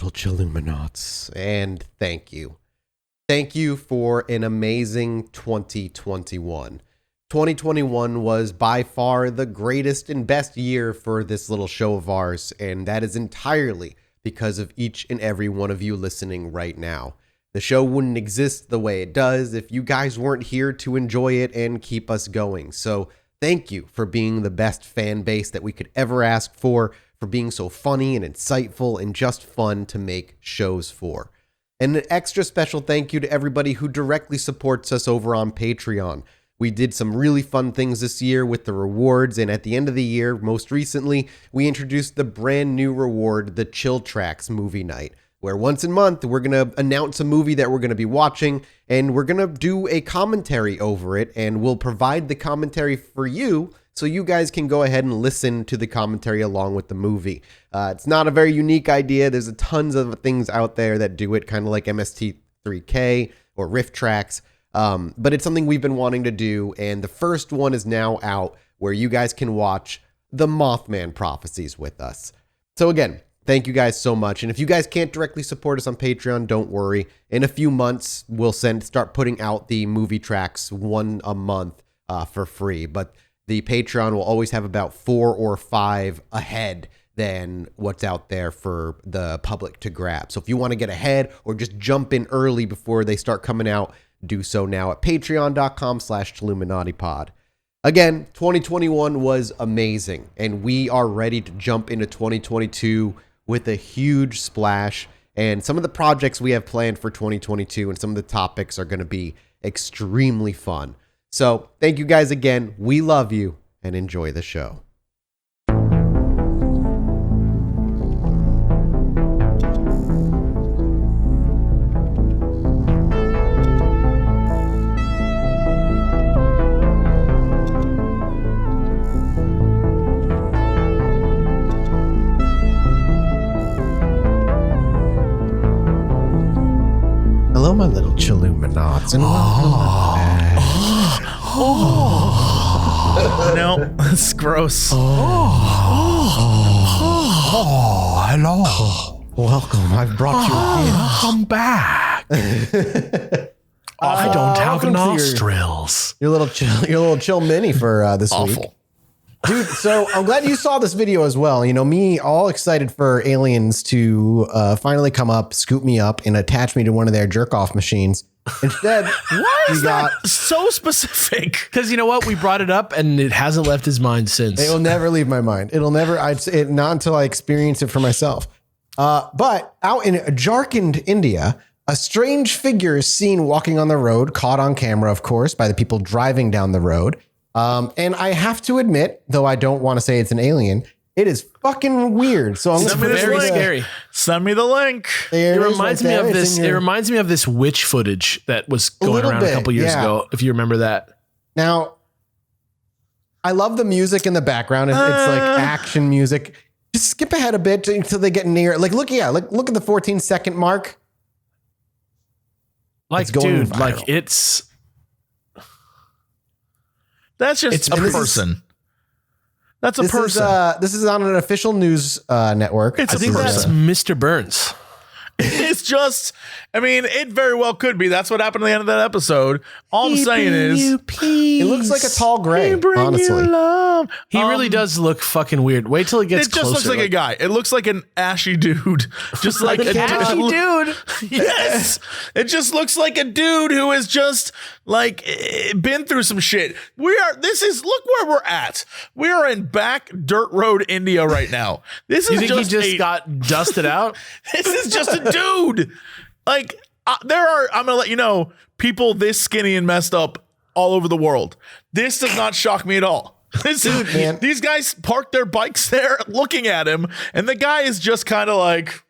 little Chilluminats, and thank you. Thank you for an amazing 2021. 2021 was by far the greatest and best year for this little show of ours, and that is entirely because of each and every one of you listening right now. The show wouldn't exist the way it does if you guys weren't here to enjoy it and keep us going. So thank you for being the best fan base that we could ever ask for being so funny and insightful and just fun to make shows for. And an extra special thank you to everybody who directly supports us over on Patreon. We did some really fun things this year with the rewards, and at the end of the year, most recently, we introduced the brand new reward, the Chill Tracks Movie Night, where once a month, we're going to announce a movie that we're going to be watching, and we're going to do a commentary over it, and we'll provide the commentary for you, so you guys can go ahead and listen to the commentary along with the movie. It's not a very unique idea. There's tons of things out there that do it, kind of like MST3K or Riff Tracks. But it's something we've been wanting to do, and the first one is now out where you guys can watch the Mothman prophecies with us. So again, thank you guys so much. And if you guys can't directly support us on Patreon, don't worry. In a few months, we'll start putting out the movie tracks one a month for free. But the Patreon will always have about 4 or 5 ahead than what's out there for the public to grab. So if you want to get ahead or just jump in early before they start coming out, do so now at patreon.com/Chilluminatipod. Again, 2021 was amazing, and we are ready to jump into 2022 with a huge splash. And some of the projects we have planned for 2022 and some of the topics are going to be extremely fun. So thank you guys again. We love you and enjoy the show. Hello, my little Chilluminats, and welcome back. No, that's gross. Hello. Welcome. I've brought you in. Come back. I don't have nostrils. Your little chill mini for this week. Dude, so I'm glad you saw this video as well. You know, me all excited for aliens to finally come up, scoop me up, and attach me to one of their jerk-off machines. Instead, why is that so specific? Because you know what? We brought it up and it hasn't left his mind since. It will never leave my mind. It'll never, not until I experience it for myself. But out in Jharkhand, India, a strange figure is seen walking on the road, caught on camera, of course, by the people driving down the road. And I have to admit, though I don't want to say it's an alien, it is fucking weird. So I'm very scary. Send me the link. It reminds me of this. It reminds me of this witch footage that was going around a couple years ago. If you remember that. Now, I love the music in the background. It's like action music. Just skip ahead a bit until they get near. Like look at the 14-second mark. Like, dude, viral. Like that's just a person. That's a person. This is on an official news network. I think that's Mr. Burns. It's just, I mean, it very well could be. That's what happened at the end of that episode. All I'm saying is, it looks like a tall gray, honestly. He really does look fucking weird. Wait till it gets closer. It just looks like a guy. It looks like an ashy dude. Just like an ashy dude. Yes. It just looks like a dude who has just like been through some shit. Look where we're at. We are in back dirt road, India right now. This is he just got dusted out? This is just a dude. Like I'm going to let you know, people this skinny and messed up all over the world. This does not shock me at all. These guys park their bikes there looking at him, and the guy is just kind of like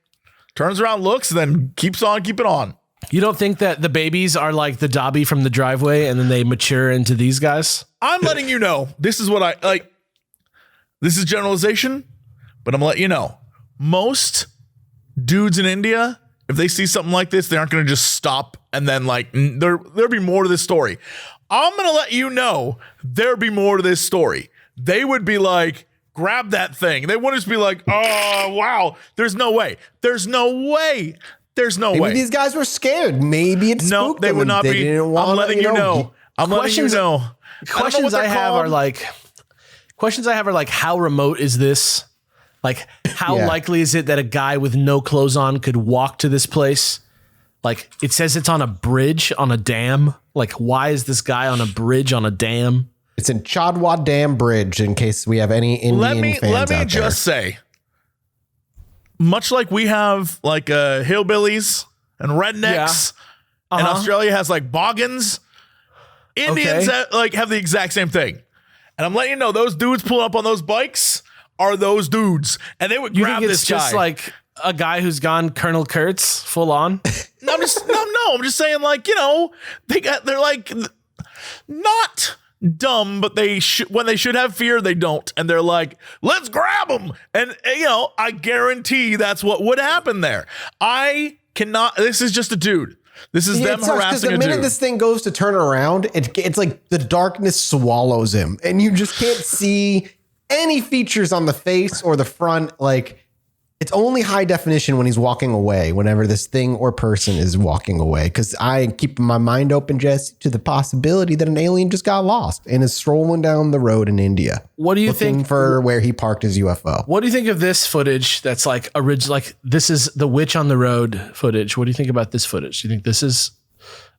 turns around, looks, then keeps on keeping on. You don't think that the babies are like the Dobby from The Driveway and then they mature into these guys? I'm letting you know. This is what I like. This is generalization, but I'm letting you know. Most dudes in India, if they see something like this, they aren't going to just stop and then like there'll be more to this story. I'm going to let you know there'll be more to this story. They would be like, grab that thing. They wouldn't just be like, oh, wow. There's no way. Maybe these guys were scared. Maybe it's no, they would not be. I'm letting you know. Questions I have are like, how remote is this? Like, how likely is it that a guy with no clothes on could walk to this place? Like, it says it's on a bridge on a dam. Like, why is this guy on a bridge on a dam? It's in Chadwa Dam Bridge, in case we have any Indian fans out there. Let me just say, much like we have like hillbillies and rednecks, and Australia has like boggans, Indians have the exact same thing. And I'm letting you know, those dudes pulling up on those bikes are those dudes, and they would grab this guy. Just like a guy who's gone Colonel Kurtz full on. I'm just saying, like, you know, they're like not dumb, but when they should have fear, they don't, and they're like, let's grab them, and you know, I guarantee that's what would happen there. I cannot. This is just a dude. This is them harassing a dude. The minute this thing goes to turn around, it's like the darkness swallows him, and you just can't see any features on the face or the front. Like, it's only high definition when he's walking away, whenever this thing or person is walking away. Because I keep my mind open, Jesse, to the possibility that an alien just got lost and is strolling down the road in India. What do you think for where he parked his UFO? What do you think of this footage? That's like original. Like, this is the witch on the road footage. What do you think about this footage? Do you think this is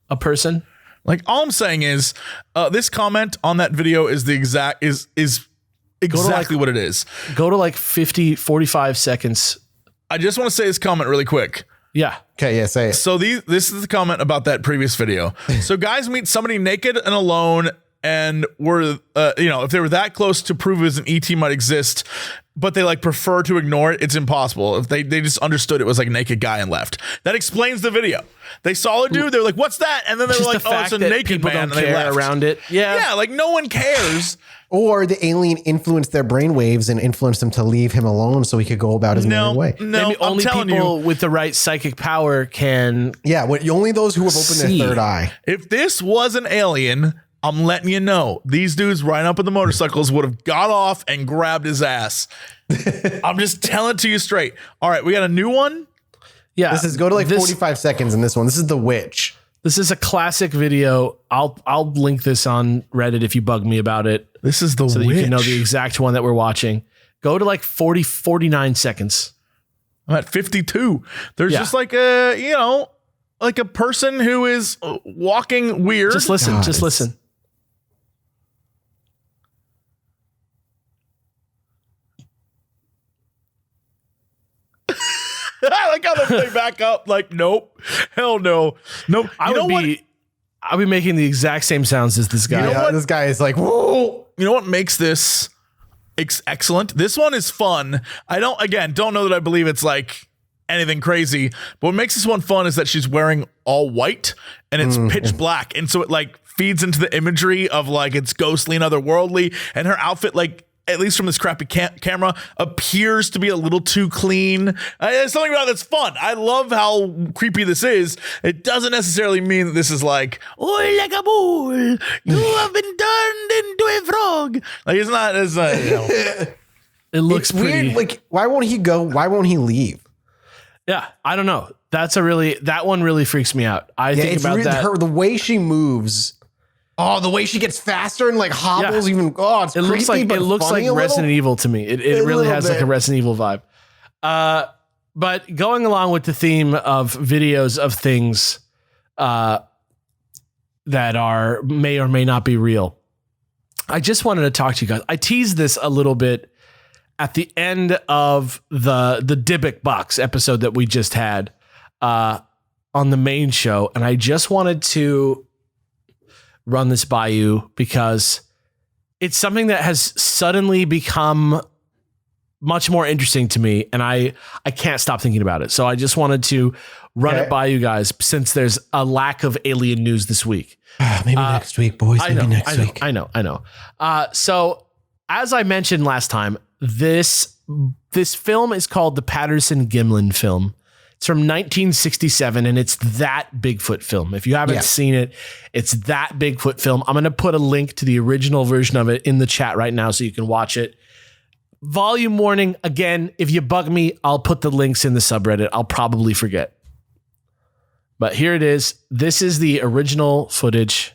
a person? Like, all I'm saying is, this comment on that video is exactly what it is. Go to like 45 seconds. I just want to say this comment really quick. Yeah. Okay, yeah, say it. So this is the comment about that previous video. So guys meet somebody naked and alone, and were, if they were that close to prove as an ET might exist, but they like prefer to ignore it, it's impossible. If they just understood it was like a naked guy and left. That explains the video. They saw a dude, they're like, what's that? And then they're like, oh, it's a naked man. Don't care around it. Yeah. Yeah, like no one cares. Or the alien influenced their brainwaves and influenced them to leave him alone so he could go about his merry way. No, maybe only people with the right psychic power can. Yeah, only those who have opened their third eye. If this was an alien, I'm letting you know, these dudes riding up on the motorcycles would have got off and grabbed his ass. I'm just telling it to you straight. All right, we got a new one. Yeah, go to 45 seconds in this one. This is the witch. This is a classic video. I'll link this on Reddit if you bug me about it. This is the so witch. That you can know the exact one that we're watching. Go to like 49 seconds. I'm at 52. There's just like a person who is walking weird. Just listen. Listen. I like how they play back up. Like, nope, hell no, nope. I'll be making the exact same sounds as this guy. You know what? This guy is like, whoa. You know what makes this excellent? This one is fun. I don't know that I believe it's like anything crazy, but what makes this one fun is that she's wearing all white and it's pitch black, and so it like feeds into the imagery of like it's ghostly and otherworldly, and her outfit, like, at least from this crappy camera, appears to be a little too clean. There's something about it that's fun. I love how creepy this is. It doesn't necessarily mean that this is like, oh, like a bull, you have been turned into a frog. Like, it's not. It looks pretty weird. Like, why won't he go? Why won't he leave? Yeah, I don't know. That one really freaks me out. I think about that. The way she moves. Oh, the way she gets faster and like hobbles even. Oh, it's creepy, it looks like Resident Evil to me. It really has like a Resident Evil vibe. But going along with the theme of videos of things that may or may not be real, I just wanted to talk to you guys. I teased this a little bit at the end of the Dybbuk box episode that we just had on the main show, and I just wanted to run this by you because it's something that has suddenly become much more interesting to me, and I can't stop thinking about it. So I just wanted to run it by you guys since there's a lack of alien news this week. Maybe next week, boys. Maybe next week. I know. So as I mentioned last time, this film is called the Patterson Gimlin film. It's from 1967, and it's that Bigfoot film. If you haven't seen it, it's that Bigfoot film. I'm going to put a link to the original version of it in the chat right now so you can watch it. volume warning. Again, if you bug me, I'll put the links in the subreddit. I'll probably forget. But here it is. This is the original footage,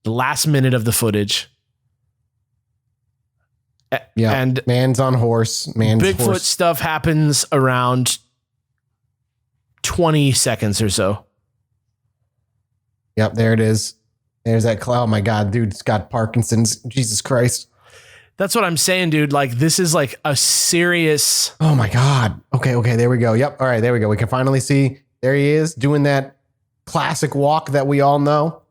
the last minute of the footage. Yeah, and man's on horse. Bigfoot stuff happens around 20 seconds or so. Yep, there it is. There's that cloud. Oh my God, dude's got Parkinson's. Jesus Christ. That's what I'm saying, dude. Like, this is like a serious. Oh my God. Okay, there we go. Yep. All right, there we go. We can finally see. There he is doing that classic walk that we all know.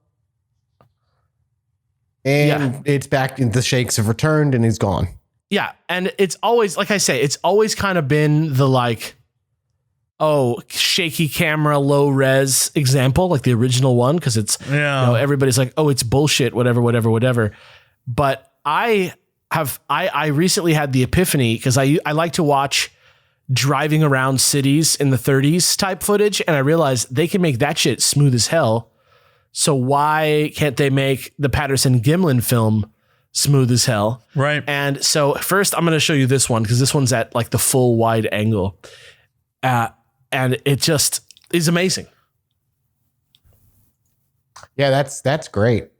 And it's back. The shakes have returned and he's gone. Yeah. And it's always, like I say, it's always kind of been the like, oh, shaky camera, low res example, like the original one. Cause it's, everybody's like, oh, it's bullshit, whatever. But I recently had the epiphany because I like to watch driving around cities in the 30s type footage. And I realized they can make that shit smooth as hell. So why can't they make the Patterson Gimlin film smooth as hell? Right. And so first I'm going to show you this one because this one's at like the full wide angle. And it just is amazing. Yeah, that's great.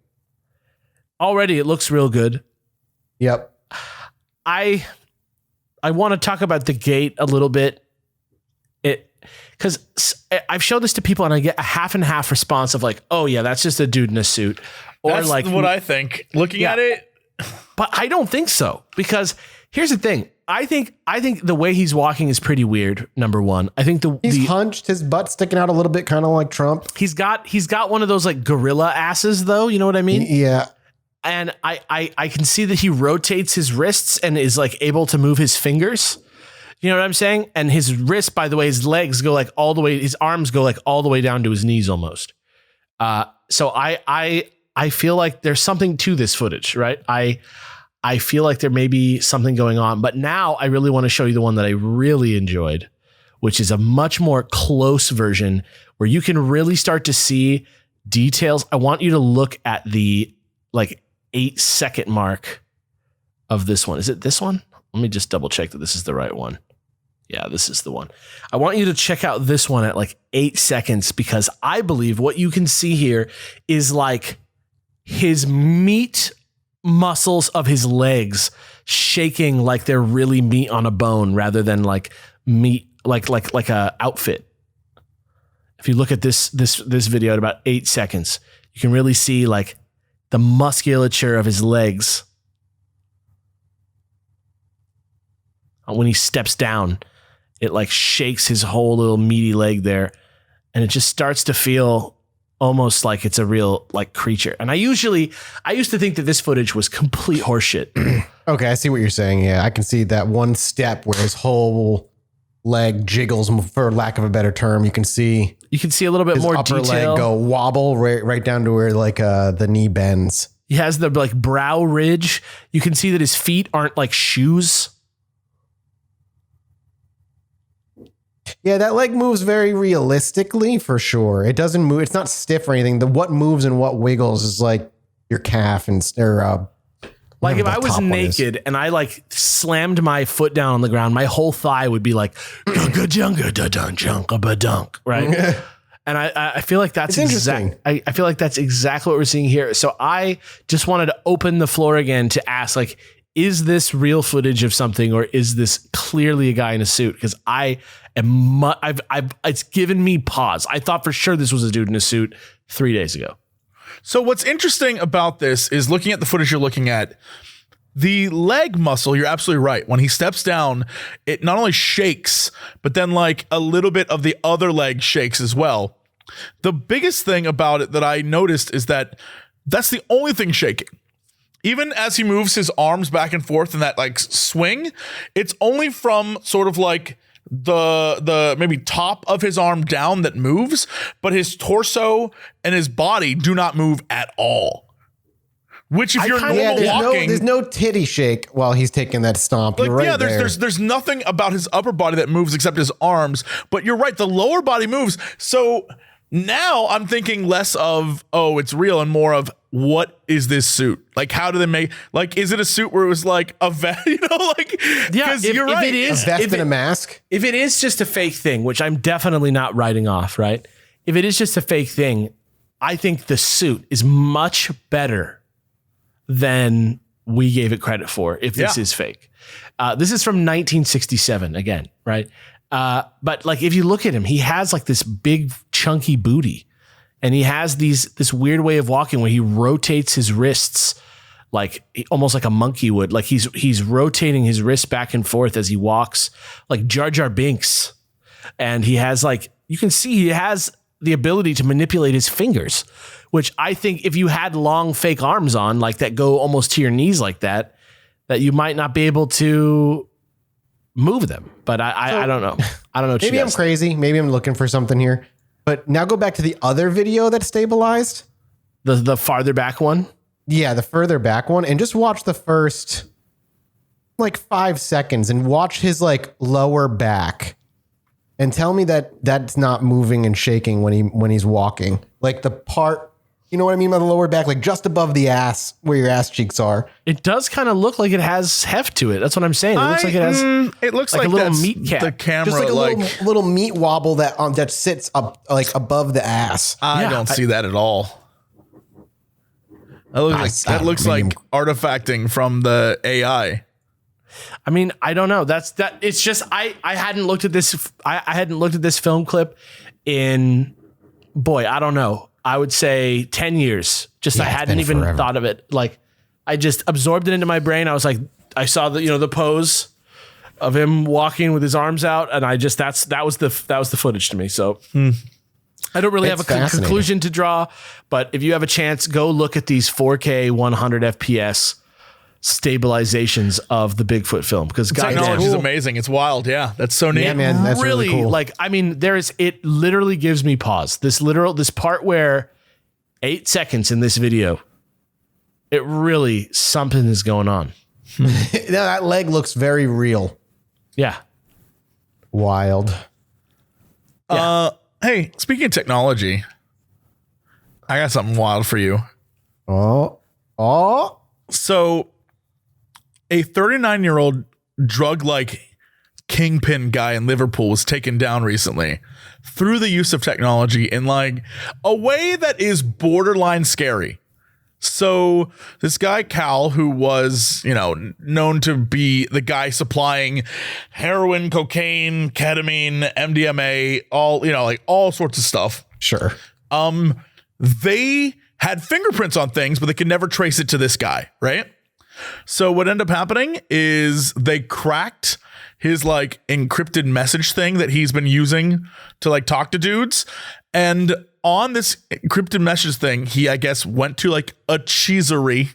Already it looks real good. Yep. I want to talk about the gate a little bit. Because I've showed this to people and I get a half and half response of like, oh yeah, that's just a dude in a suit. Or that's like what I think. Looking at it. But I don't think so. Because here's the thing. I think the way he's walking is pretty weird. Number one. I think he's hunched, his butt sticking out a little bit, kind of like Trump. He's got one of those like gorilla asses though. You know what I mean? Yeah. And I can see that he rotates his wrists and is like able to move his fingers. You know what I'm saying? And his wrists, by the way, his legs go like all the way, his arms go like all the way down to his knees almost. So I feel like there's something to this footage, right? I feel like there may be something going on, but now I really want to show you the one that I really enjoyed, which is a much more close version where you can really start to see details. I want you to look at the like 8-second mark of this one. Is it this one? Let me just double check that this is the right one. Yeah, this is the one. I want you to check out this one at like 8 seconds because I believe what you can see here is like his meat muscles of his legs shaking like they're really meat on a bone rather than like meat, like a outfit. If you look at this video at about 8 seconds, you can really see like the musculature of his legs. When he steps down, it like shakes his whole little meaty leg there. And it just starts to feel almost like it's a real like creature. And I used to think that this footage was complete horseshit. Okay, I see what you're saying. Yeah, I can see that one step where his whole leg jiggles, for lack of a better term. You can see a little bit more upper detail. Leg go wobble right down to where like the knee bends. He has the like brow ridge. You can see that his feet aren't like shoes. Yeah, that leg moves very realistically for sure. It doesn't move. It's not stiff or anything. What moves and what wiggles is like your calf and like if I was naked and I like slammed my foot down on the ground, my whole thigh would be like dunk, right? And I feel like that's interesting. I feel like that's exactly what we're seeing here. So I just wanted to open the floor again to ask, like, is this real footage of something or is this clearly a guy in a suit? Because it's given me pause. I thought for sure this was a dude in a suit 3 days ago. So what's interesting about this is looking at the footage you're looking at, the leg muscle, you're absolutely right. When he steps down, it not only shakes, but then like a little bit of the other leg shakes as well. The biggest thing about it that I noticed is that that's the only thing shaking. Even as he moves his arms back and forth in that like swing, it's only from sort of like the maybe top of his arm down that moves, but his torso and his body do not move at all. Which if you're normal walking, there's no titty shake while he's taking that stomp. Like, you're right there's nothing about his upper body that moves except his arms. But you're right, the lower body moves. So Now I'm thinking less of, oh, it's real, and more of, what is this suit? Like, how do they make, like, is it a suit where it was like a vest, you know, like, yeah, you're right. A vest and a mask. If it is just a fake thing, which I'm definitely not writing off, right? If it is just a fake thing, I think the suit is much better than we gave it credit for if this is fake. This is from 1967 again, right? But like, if you look at him, he has like this big chunky booty, and he has this weird way of walking where he rotates his wrists like almost like a monkey would. Like he's rotating his wrists back and forth as he walks, like Jar Jar Binks. And he has like, you can see he has the ability to manipulate his fingers, which I think if you had long fake arms on like that go almost to your knees like that you might not be able to move them. But I don't know. I don't know. What Maybe I'm crazy. Maybe I'm looking for something here. But now go back to the other video that stabilized. The farther back one. Yeah, the further back one, and just watch the first like 5 seconds and watch his like lower back, and tell me that that's not moving and shaking when he's walking. Like the part, you know what I mean by the lower back, like just above the ass where your ass cheeks are. It does kind of look like it has heft to it. That's what I'm saying. It looks like it has. It looks like a little that's meat cap. The camera, Just like a little meat wobble that sits up like above the ass. I don't see that at all. That looks like artifacting from the AI. I mean, I don't know. It's just I hadn't looked at this. I hadn't looked at this film clip in, boy, I don't know. I would say 10 years. Just I hadn't even thought of it. Like I just absorbed it into my brain. I was like, I saw the pose of him walking with his arms out, and I just that was the footage to me. So I don't really have a conclusion to draw, but if you have a chance, go look at these 4K 100 FPS stabilizations of the Bigfoot film, because technology is amazing. It's wild. Yeah, that's so neat. Yeah, man, that's really cool. Like, I mean, it literally gives me pause. This part where 8 seconds in this video, it really, something is going on. That leg looks very real. Yeah. Wild. Yeah. Hey, speaking of technology, I got something wild for you. Oh. So a 39-year-old drug-like kingpin guy in Liverpool was taken down recently through the use of technology in like a way that is borderline scary. So this guy, Cal, who was, known to be the guy supplying heroin, cocaine, ketamine, MDMA, all sorts of stuff. Sure. They had fingerprints on things, but they could never trace it to this guy, right? So what ended up happening is they cracked his like encrypted message thing that he's been using to like talk to dudes. And on this encrypted message thing, he, I guess, went to like a cheesery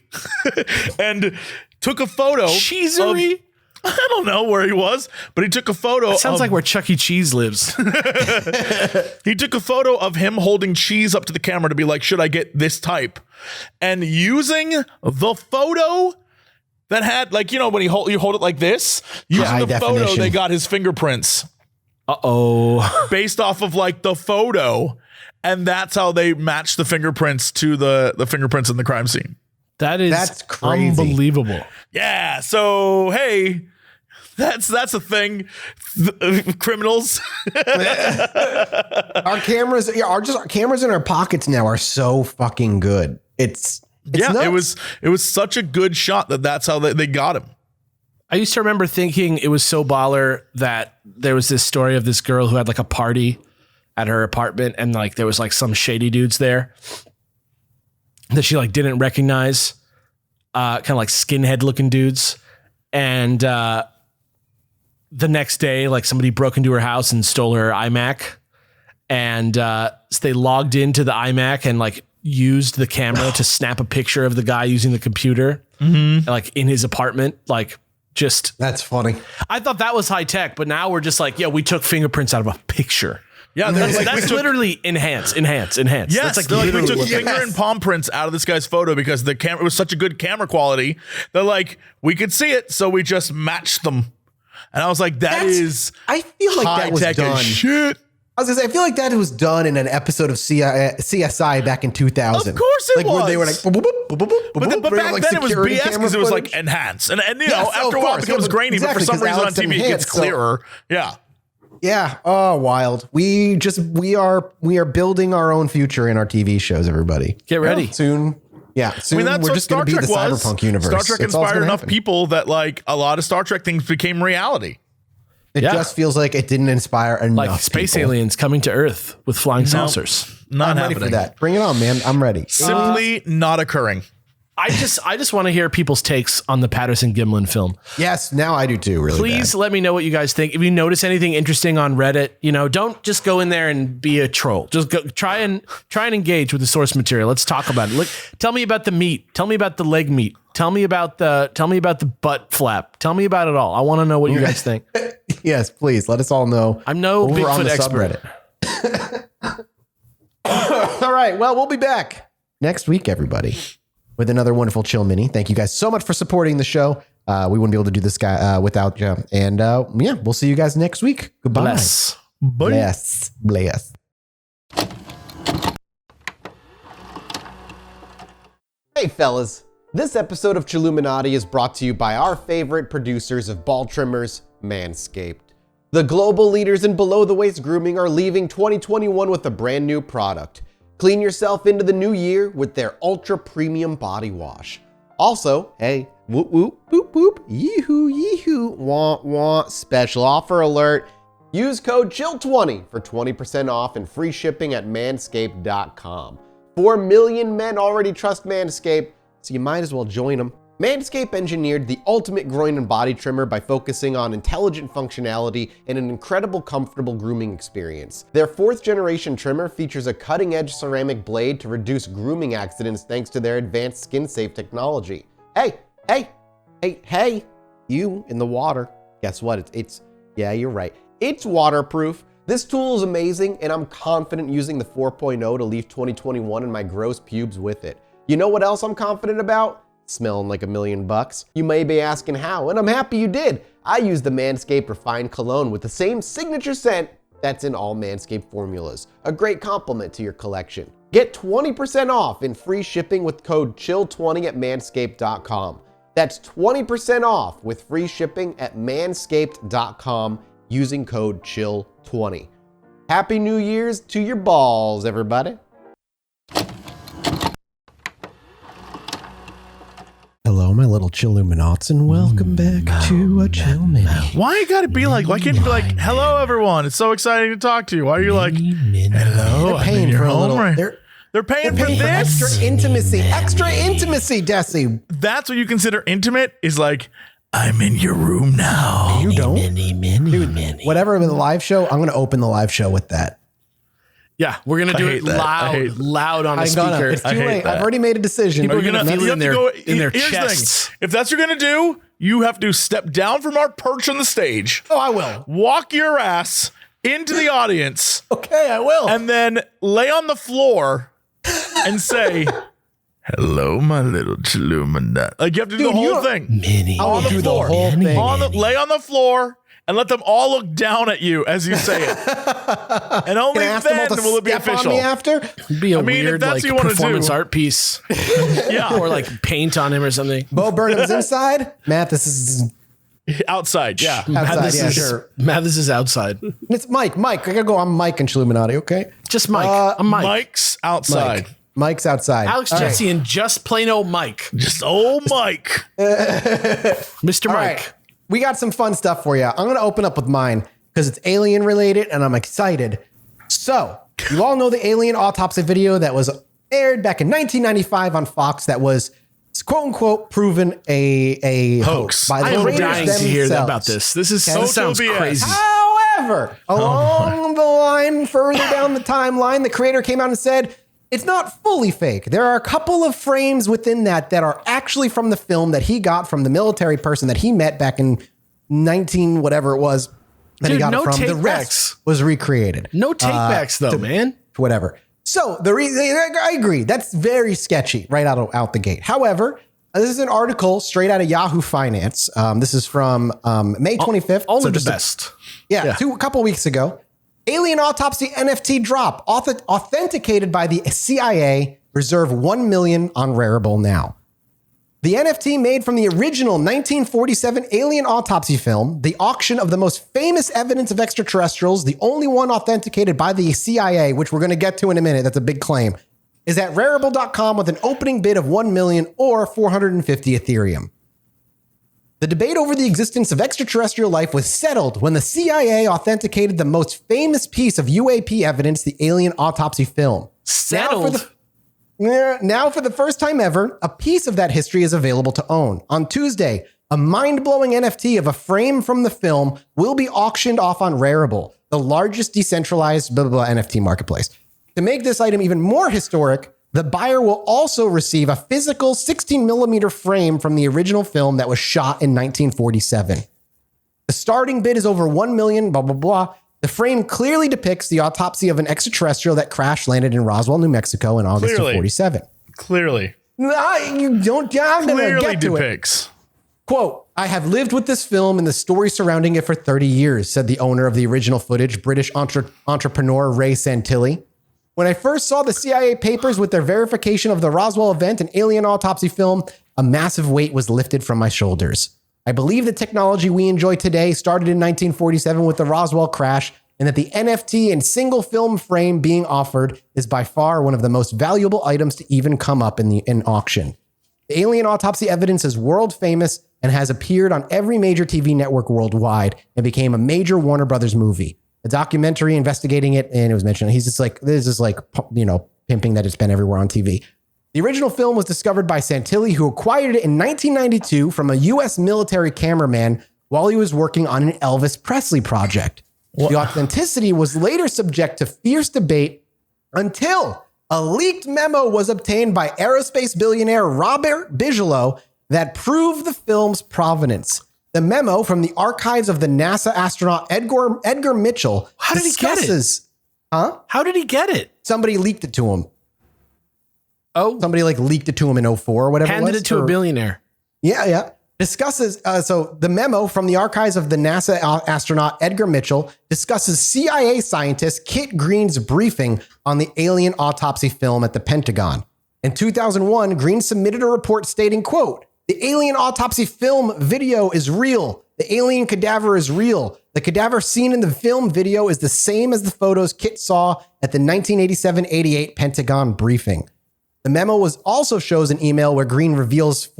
and took a photo. Cheesery? I don't know where he was, but he took a photo. Sounds like where Chuck E. Cheese lives. He took a photo of him holding cheese up to the camera to be like, should I get this type? And using the photo that had like, when you hold it like this, using the photo, they got his fingerprints. Uh-oh. Based off of like the photo. And that's how they matched the fingerprints to the fingerprints in the crime scene. That's crazy. Unbelievable. Yeah. So, hey, that's a thing. Criminals. Our cameras in our pockets now are so fucking good. It's nuts. It was such a good shot that's how they got him. I used to remember thinking it was so baller that there was this story of this girl who had like a party at her apartment, and like there was like some shady dudes there that she like didn't recognize, kind of like skinhead looking dudes. And the next day, like somebody broke into her house and stole her iMac, and so they logged into the iMac and like used the camera to snap a picture of the guy using the computer, like in his apartment, like. Just that's funny. I thought that was high tech, but now we're just like, yeah, we took fingerprints out of a picture. Yeah, that's literally enhance. Yes, that's like we took finger and palm prints out of this guy's photo because the camera was such a good camera quality. They're like, we could see it, so we just matched them. And I was like, I feel like that was done. Shit. I was gonna say, I feel like that was done in an episode of CSI back in 2000. Of course it was. Where they were like, boop, boop, boop, boop, boop, but boop, back like then it was security BS camera because it was footage. like enhanced. And you Yes, know, after a while it becomes grainy, but for some reason on TV it gets clearer. Yeah. Yeah. Oh, wild. We are building our own future in our TV shows, everybody. Get ready. Soon. Yeah. Soon That's we're what just going to be the was. cyberpunk universe. Star Trek It's all inspired gonna enough happen. people that like a lot of Star Trek things became reality. It just feels like it didn't inspire enough Like space people. aliens coming to Earth with flying saucers. Not I'm happening. ready for that. Bring it on, man. I'm ready. Simply not occurring. I just want to hear people's takes on the Patterson Gimlin film. Yes, now I do too. Really, Please let me know what you guys think. If you notice anything interesting on Reddit, don't just go in there and be a troll. Just go, try and engage with the source material. Let's talk about it. Look, tell me about the meat. Tell me about the leg meat. Tell me about the butt flap. Tell me about it all. I want to know what you guys think. Yes, please let us all know. I'm no over on Bigfoot the expert. subreddit. All right. Well, we'll be back next week, everybody, with another wonderful Chill Mini. Thank you guys so much for supporting the show. We wouldn't be able to do this guy without you. And yeah, we'll see you guys next week. Goodbye. Bless. Bless. Bless. Hey, fellas. This episode of Chilluminati is brought to you by our favorite producers of ball trimmers, Manscaped. The global leaders in below-the-waist grooming are leaving 2021 with a brand new product. Clean yourself into the new year with their ultra-premium body wash. Also, hey, whoop whoop, boop boop, yee-hoo, yee-hoo, wah wah, special offer alert. Use code CHILL20 for 20% off and free shipping at manscaped.com. 4 million men already trust Manscaped, so you might as well join them. Manscaped engineered the ultimate groin and body trimmer by focusing on intelligent functionality and an incredible comfortable grooming experience. Their 4th generation trimmer features a cutting-edge ceramic blade to reduce grooming accidents thanks to their advanced skin-safe technology. Hey, you in the water. Guess what? Yeah, you're right. It's waterproof. This tool is amazing, and I'm confident using the 4.0 to leave 2021 and my gross pubes with it. You know what else I'm confident about? Smelling like $1 million. You may be asking how, and I'm happy you did. I use the Manscaped Refined Cologne with the same signature scent that's in all Manscaped formulas. A great complement to your collection. Get 20% off and free shipping with code CHILL20 at manscaped.com. That's 20% off with free shipping at manscaped.com using code CHILL20. Happy New Year's to your balls, everybody. Hello, my little Chilluminauts, and welcome back to a Chill Mini. Why you gotta be like, why can't you be like, hello everyone, it's so exciting to talk to you? Why are you like, hello, They're paying for a little. They're paying for They're paying this? extra intimacy, Desi. That's what you consider intimate, is like, I'm in your room now. You don't? Dude, whatever in the live show, I'm going to open the live show with that. Yeah, we're gonna do it loud on a speaker. It's too late. I've already made a decision. People are gonna feel it in their here's the chests. thing. If that's what you're gonna do, you have to step down from our perch on the stage. Oh, I will. Walk your ass into the audience. Okay, I will. And then lay on the floor and say, hello, my little Chilluminati. Like, you have to do the whole thing. Mini. I will do the whole thing. Lay on the floor and let them all look down at you as you say it. And only then will it be official. On me after? It'd be a weird like performance art piece. Yeah. Or like paint on him or something. Bo Burnham's inside. Matt, this is outside. Yeah. outside. Sure. Matt, this is outside. It's Mike. I gotta go. I'm Mike and Chilluminati, okay? Just Mike. I'm Mike. Mike's outside. Mike's outside. Alex Jesse and just plain old Mike. Just old Mike. Mr. All Mike. right. We got some fun stuff for you. I'm going to open up with mine because it's alien related and I'm excited. So, you all know the alien autopsy video that was aired back in 1995 on Fox that was quote unquote proven a hoax by the I am creators dying to hear themselves. about this. This sounds BS. crazy. However, along the line, further down the timeline, the creator came out and said, it's not fully fake. There are a couple of frames within that are actually from the film that he got from the military person that he met back in 19 whatever it was that Dude, he got no it from. The take rest backs. was recreated. No takebacks though, man. Whatever. So I agree. That's very sketchy right out the gate. However, this is an article straight out of Yahoo Finance. This is from May 25th. Only so the just best. a couple weeks ago. Alien autopsy NFT drop, authenticated by the CIA, reserve 1 million on Rarible now. The NFT made from the original 1947 alien autopsy film, the auction of the most famous evidence of extraterrestrials, the only one authenticated by the CIA, which we're going to get to in a minute, that's a big claim, is at Rarible.com with an opening bid of 1 million or 450 Ethereum. The debate over the existence of extraterrestrial life was settled when the CIA authenticated the most famous piece of UAP evidence, the alien autopsy film. Settled? Now, for the first time ever, a piece of that history is available to own. On Tuesday, a mind-blowing NFT of a frame from the film will be auctioned off on Rarible, the largest decentralized NFT marketplace. To make this item even more historic, the buyer will also receive a physical 16mm frame from the original film that was shot in 1947. The starting bid is over 1 million, blah, blah, blah. The frame clearly depicts the autopsy of an extraterrestrial that crash landed in Roswell, New Mexico in August of 47. Clearly. You don't, I'm going to get to depicts. it. Quote, I have lived with this film and the story surrounding it for 30 years, said the owner of the original footage, British entrepreneur Ray Santilli. When I first saw the CIA papers with their verification of the Roswell event and alien autopsy film, a massive weight was lifted from my shoulders. I believe the technology we enjoy today started in 1947 with the Roswell crash, and that the NFT and single film frame being offered is by far one of the most valuable items to even come up in auction. The alien autopsy evidence is world famous and has appeared on every major TV network worldwide and became a major Warner Brothers movie. A documentary investigating it, and it was mentioned. He's just like, this is like, pimping that it's been everywhere on TV. The original film was discovered by Santilli, who acquired it in 1992 from a U.S. military cameraman while he was working on an Elvis Presley project. What? The authenticity was later subject to fierce debate until a leaked memo was obtained by aerospace billionaire Robert Bigelow that proved the film's provenance. The memo from the archives of the NASA astronaut Edgar Mitchell. How did he get it? How did he get it? Somebody leaked it to him. Oh, somebody leaked it to him in 2004 or whatever. Handed it to a billionaire. Yeah. Discusses, so the memo from the archives of the NASA astronaut Edgar Mitchell discusses CIA scientist Kit Green's briefing on the alien autopsy film at the Pentagon. In 2001, Green submitted a report stating, quote, the alien autopsy film video is real. The alien cadaver is real. The cadaver seen in the film video is the same as the photos Kit saw at the 1987-88 Pentagon briefing. The memo was also shows an email where Green reveals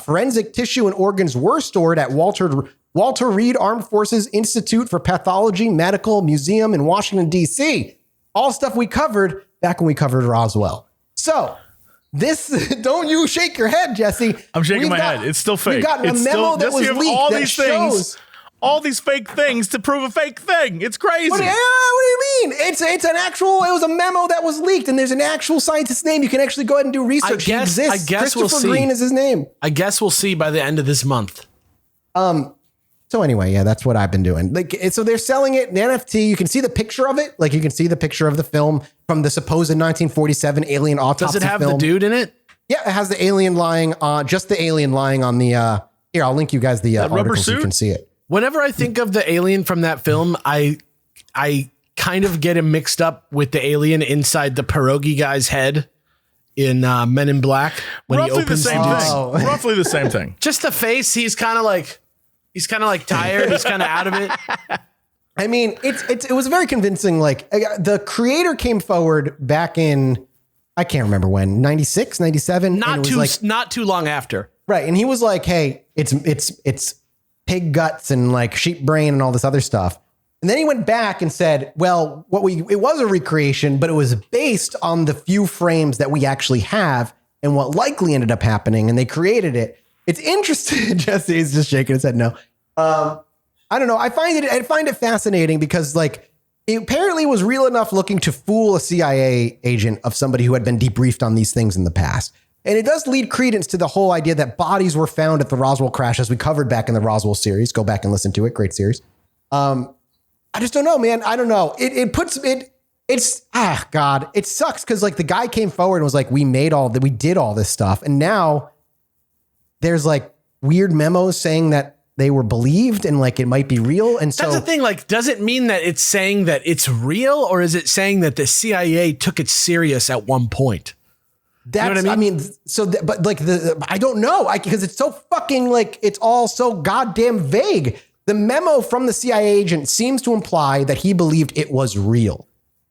forensic tissue and organs were stored at Walter Reed Armed Forces Institute for Pathology Medical Museum in Washington, D.C. All stuff we covered back when we covered Roswell. So this, don't you shake your head, Jesse. I'm shaking my head. It's still fake. We got a memo that was leaked that shows all these fake things to prove a fake thing. It's crazy. What do you mean? It's an actual, it was a memo that was leaked and there's an actual scientist's name. You can actually go ahead and do research. He exists. I guess Christopher we'll see. Green is his name. I guess we'll see by the end of this month. So anyway, yeah, that's what I've been doing. So they're selling it in NFT. You can see the picture of it. You can see the picture of the film from the supposed 1947 alien autopsy film. Does it have the dude in it? Yeah, it has the alien lying on, just the alien lying on the, here, I'll link you guys the article so you can see it. Whenever I think of the alien from that film, I kind of get him mixed up with the alien inside the pierogi guy's head in Men in Black when roughly he opens the same thing. Roughly the same thing. Just the face. He's kind of like tired. He's kind of out of it. I mean, it was very convincing. The creator came forward back in, I can't remember when, 96, 97. Not too long after. Right. And he was like, hey, it's pig guts and sheep brain and all this other stuff. And then he went back and said, well, it was a recreation, but it was based on the few frames that we actually have and what likely ended up happening. And they created it. It's interesting. Jesse is just shaking his head. No. I don't know. I find it fascinating because it apparently was real enough looking to fool a CIA agent of somebody who had been debriefed on these things in the past. And it does lead credence to the whole idea that bodies were found at the Roswell crash, as we covered back in the Roswell series. Go back and listen to it. Great series. I just don't know, man. I don't know. It sucks because the guy came forward and was like, we did all this stuff. And now there's weird memos saying that they were believed and like it might be real. And so that's the thing. Like, does it mean that it's saying that it's real, or is it saying that the CIA took it serious at one point? that's, you know what I mean? But like I don't know, because it's so fucking like, it's all so goddamn vague. The memo from the CIA agent seems to imply that he believed it was real.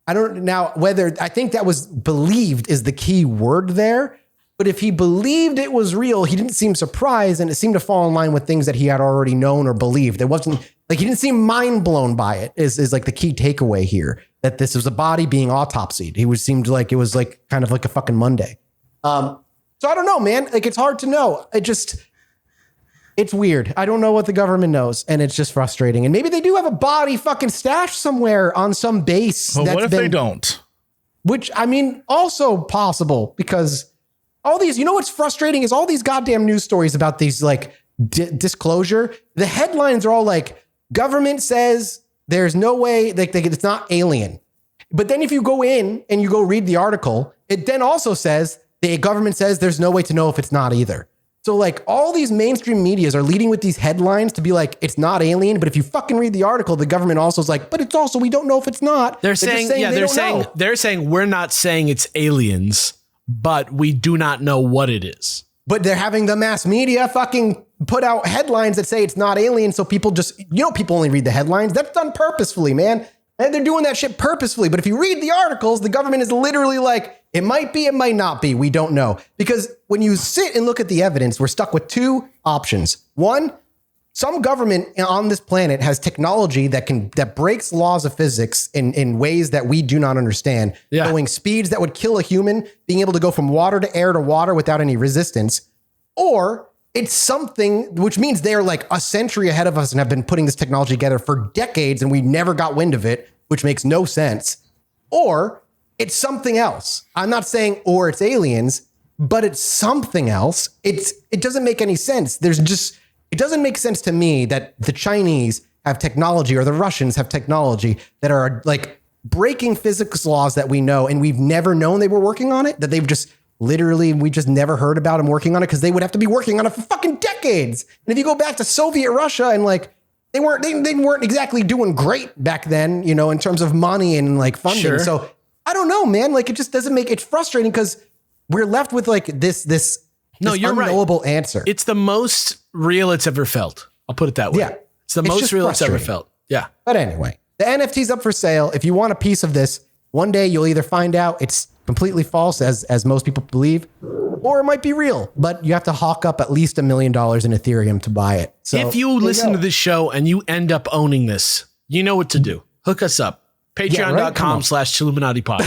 I think that was believed is the key word there. But if he believed it was real, he didn't seem surprised, and it seemed to fall in line with things that he had already known or believed. It wasn't like he didn't seem mind blown by it is like the key takeaway here, that this was a body being autopsied. Seemed like it was like kind of like a fucking Monday. So I don't know, man. Like, it's hard to know. It's weird. I don't know what the government knows, and it's just frustrating. And maybe they do have a body fucking stashed somewhere on some base. But what if they don't? Which, I mean, also possible, because all these, you know what's frustrating is all these goddamn news stories about these like disclosure. The headlines are all like, government says there's no way, like it's not alien. But then if you go in and you go read the article, it then also says the government says there's no way to know if it's not either. So like all these mainstream medias are leading with these headlines to be like, it's not alien. But if you fucking read the article, the government also is like, but it's also, we don't know if it's not. They're saying we're not saying it's aliens, but we do not know what it is. But they're having the mass media fucking put out headlines that say it's not alien. So people just, people only read the headlines. That's done purposefully, man. And they're doing that shit purposefully. But if you read the articles, the government is literally like, it might be, it might not be. We don't know. Because when you sit and look at the evidence, we're stuck with two options. One, some government on this planet has technology that breaks laws of physics in ways that we do not understand, going speeds that would kill a human, being able to go from water to air to water without any resistance. Or it's something which means they're like a century ahead of us and have been putting this technology together for decades and we never got wind of it, which makes no sense. Or it's something else. I'm not saying or it's aliens, but it's something else. It doesn't make any sense. It doesn't make sense to me that the Chinese have technology or the Russians have technology that are like breaking physics laws that we know, and we've never known they were working on it, that they've just literally, we just never heard about them working on it, because they would have to be working on it for fucking decades. And if you go back to Soviet Russia, and like they weren't exactly doing great back then, in terms of money and like funding. Sure. So I don't know, man. Like, it just doesn't make it frustrating, because we're left with like this unknowable answer. It's the most real it's ever felt. I'll put it that way. Yeah. It's the most real it's ever felt. Yeah. But anyway, the NFT's up for sale. If you want a piece of this, one day you'll either find out it's completely false, as most people believe, or it might be real, but you have to hawk up at least $1 million in Ethereum to buy it. So if you listen to this show and you end up owning this, you know what to do. Hook us up. Patreon.com/Chilluminati pod.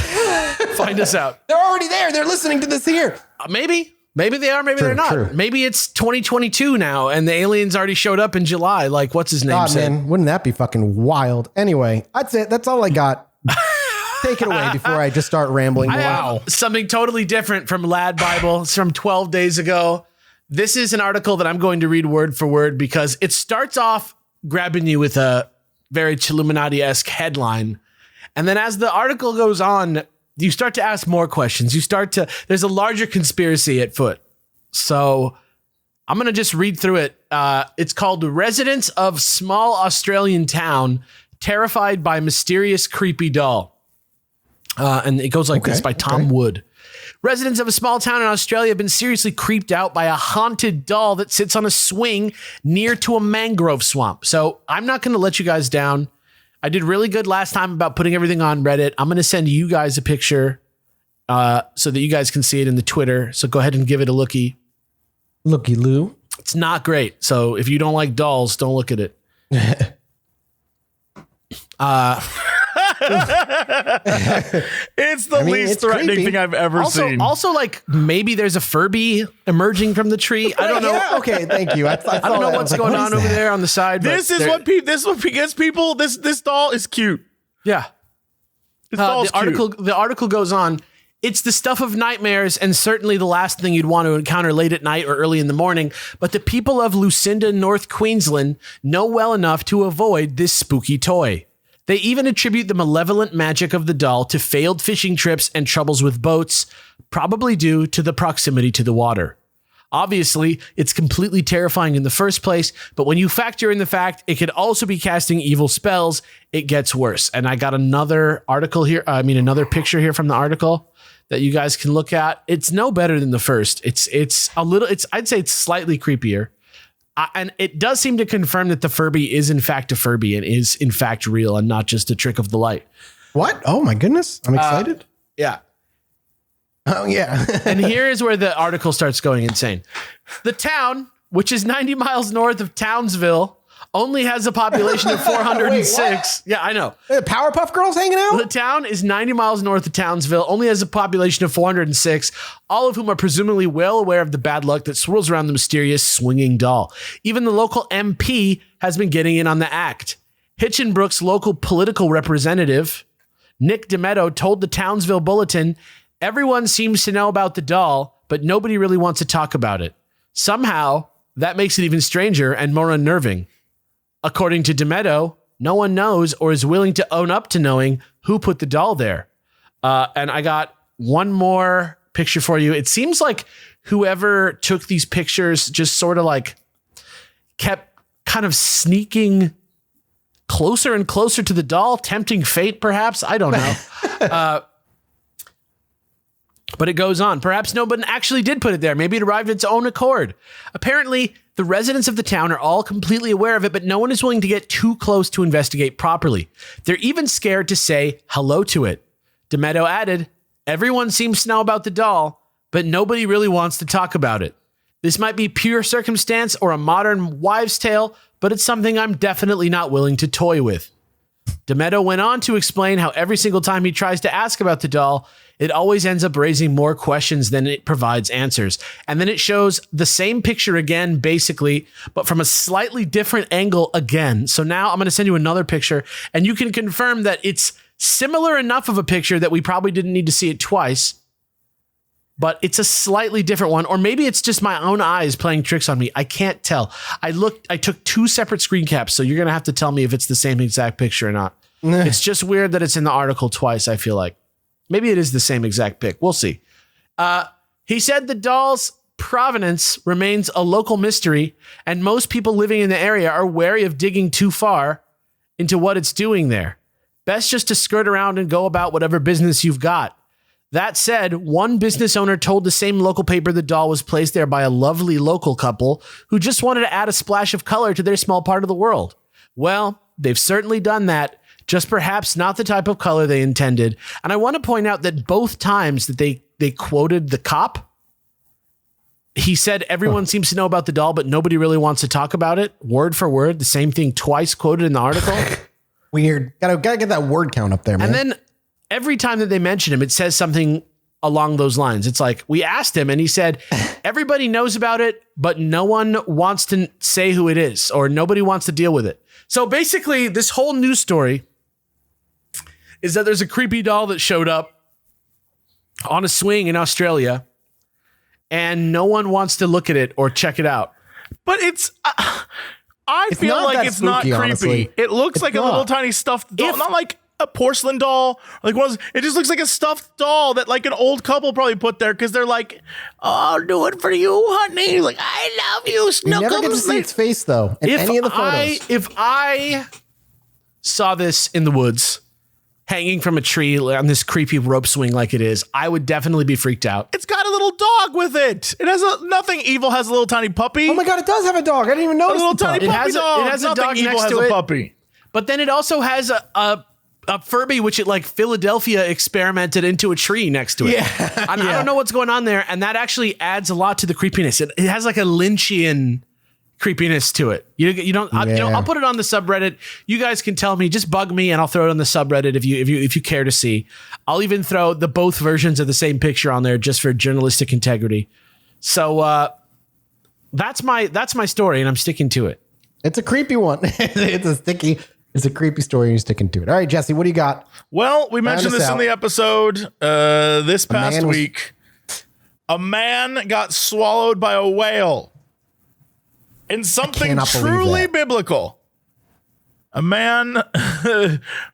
Find us out. They're already there. They're listening to this here. Maybe they are. Maybe they're not. True. Maybe it's 2022 now and the aliens already showed up in July. Like, what's his name said. Man, wouldn't that be fucking wild? Anyway, that's it. That's all I got. Take it away before I just start rambling more. Wow. Something totally different from Lad Bible. It's from 12 days ago. This is an article that I'm going to read word for word, because it starts off grabbing you with a very Chilluminati-esque headline. And then as the article goes on, you start to ask more questions. There's a larger conspiracy at foot. So I'm going to just read through it. It's called Residents of Small Australian Town Terrified by Mysterious Creepy Doll. And it goes like this by Tom Wood. Residents of a small town in Australia have been seriously creeped out by a haunted doll that sits on a swing near to a mangrove swamp. So I'm not going to let you guys down. I did really good last time about putting everything on Reddit. I'm going to send you guys a picture so that you guys can see it in the Twitter. So go ahead and give it a looky. Looky Lou. It's not great. So if you don't like dolls, don't look at it. It's the least threatening thing I've ever seen. Also, like, maybe there's a Furby emerging from the tree. I don't know. Yeah, okay, thank you. I don't know what's going on over there on the side. This is what gets people. This doll is cute. Yeah. The article goes on. It's the stuff of nightmares and certainly the last thing you'd want to encounter late at night or early in the morning. But the people of Lucinda, North Queensland know well enough to avoid this spooky toy. They even attribute the malevolent magic of the doll to failed fishing trips and troubles with boats, probably due to the proximity to the water. Obviously, it's completely terrifying in the first place, but when you factor in the fact it could also be casting evil spells, it gets worse. And I got another another picture here from the article that you guys can look at. It's no better than the first. I'd say it's slightly creepier. And it does seem to confirm that the Furby is in fact a Furby and is in fact real and not just a trick of the light. What? Oh my goodness. I'm excited. Yeah. Oh yeah. And here is where the article starts going insane. The town, which is 90 miles north of Townsville, only has a population of 406. Wait, yeah, I know. Powerpuff Girls hanging out? The town is 90 miles north of Townsville, only has a population of 406, all of whom are presumably well aware of the bad luck that swirls around the mysterious swinging doll. Even the local MP has been getting in on the act. Hitchenbrook's local political representative, Nick DeMetto, told the Townsville Bulletin, "Everyone seems to know about the doll, but nobody really wants to talk about it. Somehow, that makes it even stranger and more unnerving. According to DeMetto, no one knows or is willing to own up to knowing who put the doll there." And I got one more picture for you. It seems like whoever took these pictures just sort of like kept kind of sneaking closer and closer to the doll, tempting fate, perhaps. I don't know. But it goes on. Perhaps nobody actually did put it there. Maybe it arrived of its own accord. Apparently, the residents of the town are all completely aware of it, but no one is willing to get too close to investigate properly. They're even scared to say hello to it. DeMetto added, "Everyone seems to know about the doll, but nobody really wants to talk about it. This might be pure circumstance or a modern wives' tale, but it's something I'm definitely not willing to toy with." DeMetto went on to explain how every single time he tries to ask about the doll, it always ends up raising more questions than it provides answers. And then it shows the same picture again, basically, but from a slightly different angle again. So now I'm going to send you another picture, and you can confirm that it's similar enough of a picture that we probably didn't need to see it twice, but it's a slightly different one. Or maybe it's just my own eyes playing tricks on me. I can't tell. I took two separate screen caps, so you're going to have to tell me if it's the same exact picture or not. It's just weird that it's in the article twice, I feel like. Maybe it is the same exact pic. We'll see. He said the doll's provenance remains a local mystery, and most people living in the area are wary of digging too far into what it's doing there. Best just to skirt around and go about whatever business you've got. That said, one business owner told the same local paper the doll was placed there by a lovely local couple who just wanted to add a splash of color to their small part of the world. Well, they've certainly done that, just perhaps not the type of color they intended. And I want to point out that both times that they quoted the cop, he said everyone seems to know about the doll, but nobody really wants to talk about it. Word for word, the same thing twice quoted in the article. Weird. Gotta get that word count up there, man. And then every time that they mention him, it says something along those lines. It's like, we asked him and he said, everybody knows about it, but no one wants to say who it is, or nobody wants to deal with it. So basically, this whole news story is that there's a creepy doll that showed up on a swing in Australia, and no one wants to look at it or check it out. But I feel like it's not creepy. Honestly. It looks like a little tiny stuffed doll, not like a porcelain doll. Like it just looks like a stuffed doll that like an old couple probably put there because they're like, "Oh, I'll do it for you, honey." Like, "I love you, Snuggles." You never get to see its face though in any of the photos. If I saw this in the woods, hanging from a tree on this creepy rope swing like it is, I would definitely be freaked out. It's got a little dog with it. It has nothing evil has a little tiny puppy. Oh my God, it does have a dog. I didn't even notice. A little tiny puppy dog. It has a dog evil next has to a it. Puppy. But then it also has a Furby, which it like Philadelphia experimented into a tree next to it. Yeah. I don't know what's going on there. And that actually adds a lot to the creepiness. It has like a Lynchian creepiness to it. You don't, I'll put it on the subreddit. You guys can tell me, just bug me and I'll throw it on the subreddit if you care to see. I'll even throw the both versions of the same picture on there just for journalistic integrity. So that's my story and I'm sticking to it. It's a creepy one. It's a creepy story and you're sticking to it. All right, Jesse, what do you got? Well, we mentioned this in the episode this past week. A man got swallowed by a whale. In something truly biblical. A man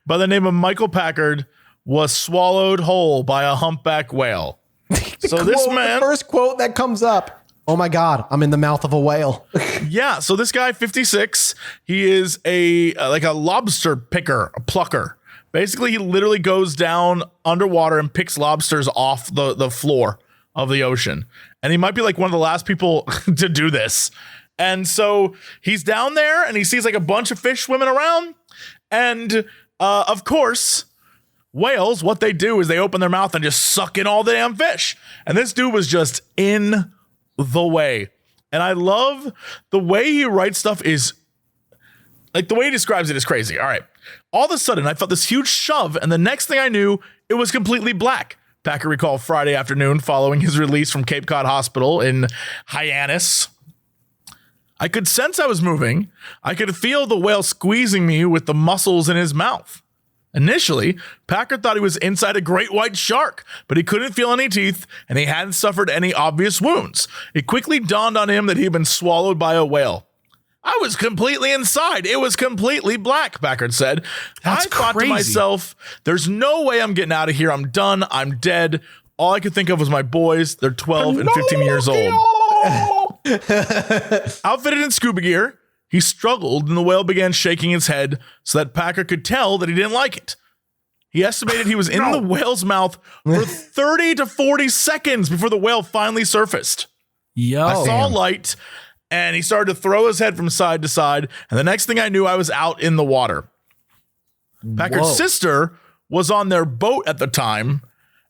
by the name of Michael Packard was swallowed whole by a humpback whale. The first quote that comes up. Oh my God, I'm in the mouth of a whale. Yeah. So this guy, 56, he is a lobster picker, a plucker. Basically, he literally goes down underwater and picks lobsters off the floor of the ocean. And he might be like one of the last people to do this. And so he's down there and he sees like a bunch of fish swimming around. And of course, whales, what they do is they open their mouth and just suck in all the damn fish. And this dude was just in the way. And I love the way he writes stuff is like the way he describes it is crazy. All right. All of a sudden, I felt this huge shove. And the next thing I knew, it was completely black. Packard recalled Friday afternoon following his release from Cape Cod Hospital in Hyannis. I could sense I was moving. I could feel the whale squeezing me with the muscles in his mouth. Initially, Packard thought he was inside a great white shark, but he couldn't feel any teeth and he hadn't suffered any obvious wounds. It quickly dawned on him that he had been swallowed by a whale. I was completely inside. It was completely black, Packard said. That's I thought crazy. to myself, there's no way I'm getting out of here. I'm done. I'm dead. All I could think of was my boys. They're 12 and 15 years old. Outfitted in scuba gear, he struggled and the whale began shaking its head so that Packard could tell that he didn't like it. He estimated he was in the whale's mouth for 30 to 40 seconds before the whale finally surfaced. Yo. I saw light and he started to throw his head from side to side. And the next thing I knew, I was out in the water. Packard's sister was on their boat at the time.